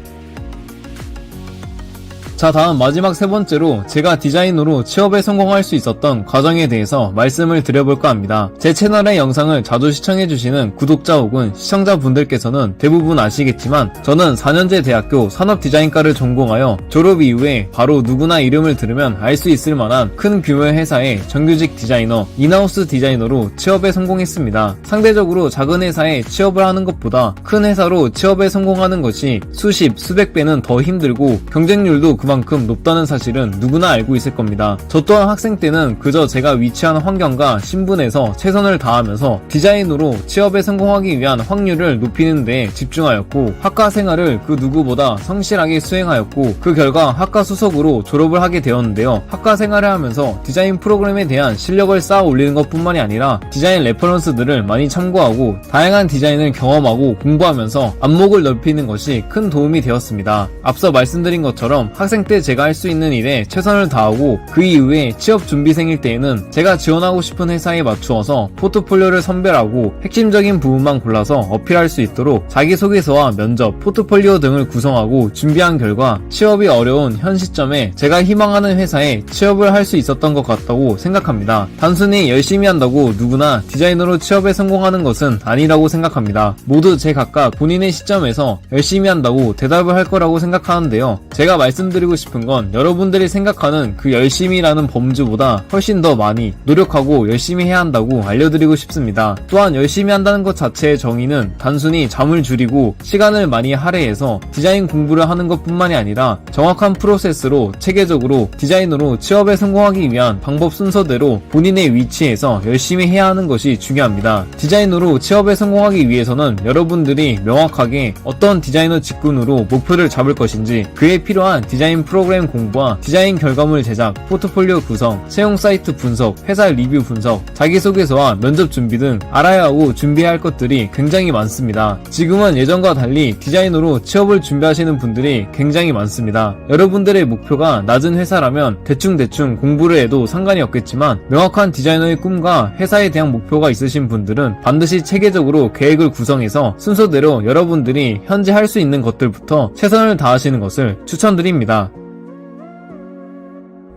자, 다음 마지막 세 번째로 제가 디자이너로 취업에 성공할 수 있었던 과정에 대해서 말씀을 드려볼까 합니다. 제 채널의 영상을 자주 시청해주시는 구독자 혹은 시청자분들께서는 대부분 아시겠지만 저는 4년제 대학교 산업디자인과를 전공하여 졸업 이후에 바로 누구나 이름을 들으면 알 수 있을 만한 큰 규모의 회사의 정규직 디자이너, 인하우스 디자이너로 취업에 성공했습니다. 상대적으로 작은 회사에 취업을 하는 것보다 큰 회사로 취업에 성공하는 것이 수십, 수백 배는 더 힘들고 경쟁률도 그만큼 높다는 사실은 누구나 알고 있을 겁니다. 저 또한 학생 때는 그저 제가 위치한 환경과 신분에서 최선을 다하면서 디자인으로 취업에 성공하기 위한 확률을 높이는 데 집중하였고 학과 생활을 그 누구보다 성실하게 수행하였고 그 결과 학과 수석으로 졸업을 하게 되었는데요. 학과 생활을 하면서 디자인 프로그램에 대한 실력을 쌓아 올리는 것 뿐만이 아니라 디자인 레퍼런스들을 많이 참고하고 다양한 디자인을 경험하고 공부하면서 안목을 넓히는 것이 큰 도움이 되었습니다. 앞서 말씀드린 것처럼 학생 때 제가 할 수 있는 일에 최선을 다하고 그 이후에 취업 준비생일 때에는 제가 지원하고 싶은 회사에 맞추어서 포트폴리오를 선별하고 핵심적인 부분만 골라서 어필할 수 있도록 자기소개서와 면접, 포트폴리오 등을 구성하고 준비한 결과 취업이 어려운 현 시점에 제가 희망하는 회사에 취업을 할 수 있었던 것 같다고 생각합니다. 단순히 열심히 한다고 누구나 디자이너로 취업에 성공하는 것은 아니라고 생각합니다. 모두 제각각 본인의 시점에서 열심히 한다고 대답을 할 거라고 생각하는데요. 제가 말씀드리고 싶은 건 여러분들이 생각하는 그 열심히라는 범주보다 훨씬 더 많이 노력하고 열심히 해야 한다고 알려드리고 싶습니다. 또한 열심히 한다는 것 자체의 정의는 단순히 잠을 줄이고 시간을 많이 할애해서 디자인 공부를 하는 것 뿐만이 아니라 정확한 프로세스로 체계적으로 디자이너로 취업에 성공하기 위한 방법 순서대로 본인의 위치에서 열심히 해야 하는 것이 중요합니다. 디자이너로 취업에 성공하기 위해서는 여러분들이 명확하게 어떤 디자이너 직군으로 목표를 잡을 것인지 그에 필요한 디자인 디자인 프로그램 공부와 디자인 결과물 제작, 포트폴리오 구성, 채용 사이트 분석, 회사 리뷰 분석, 자기소개서와 면접 준비 등 알아야 하고 준비해야 할 것들이 굉장히 많습니다. 지금은 예전과 달리 디자이너로 취업을 준비하시는 분들이 굉장히 많습니다. 여러분들의 목표가 낮은 회사라면 대충 공부를 해도 상관이 없겠지만 명확한 디자이너의 꿈과 회사에 대한 목표가 있으신 분들은 반드시 체계적으로 계획을 구성해서 순서대로 여러분들이 현재 할 수 있는 것들부터 최선을 다하시는 것을 추천드립니다.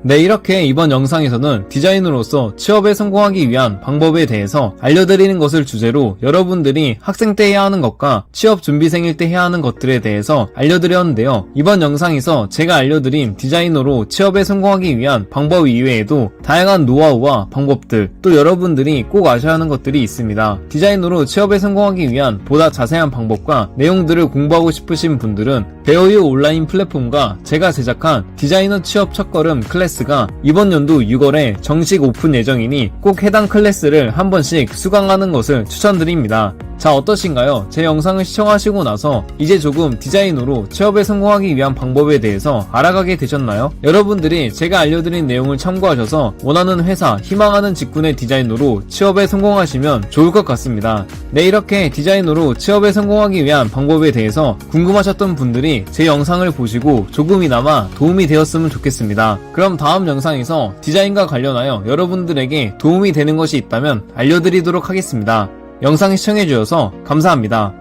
네, 이렇게 이번 영상에서는 디자이너로서 취업에 성공하기 위한 방법에 대해서 알려드리는 것을 주제로 여러분들이 학생 때 해야 하는 것과 취업 준비생일 때 해야 하는 것들에 대해서 알려드렸는데요. 이번 영상에서 제가 알려드린 디자이너로 취업에 성공하기 위한 방법 이외에도 다양한 노하우와 방법들, 또 여러분들이 꼭 아셔야 하는 것들이 있습니다. 디자이너로 취업에 성공하기 위한 보다 자세한 방법과 내용들을 공부하고 싶으신 분들은 베어유 온라인 플랫폼과 제가 제작한 디자이너 취업 첫걸음 클래스가 이번 연도 6월에 정식 오픈 예정이니 꼭 해당 클래스를 한 번씩 수강하는 것을 추천드립니다. 자, 어떠신가요? 제 영상을 시청하시고 나서 이제 조금 디자이너로 취업에 성공하기 위한 방법에 대해서 알아가게 되셨나요? 여러분들이 제가 알려드린 내용을 참고하셔서 원하는 회사, 희망하는 직군의 디자이너로 취업에 성공하시면 좋을 것 같습니다. 네, 이렇게 디자이너로 취업에 성공하기 위한 방법에 대해서 궁금하셨던 분들이 제 영상을 보시고 조금이나마 도움이 되었으면 좋겠습니다. 그럼 다음 영상에서 디자인과 관련하여 여러분들에게 도움이 되는 것이 있다면 알려드리도록 하겠습니다. 영상 시청해주셔서 감사합니다.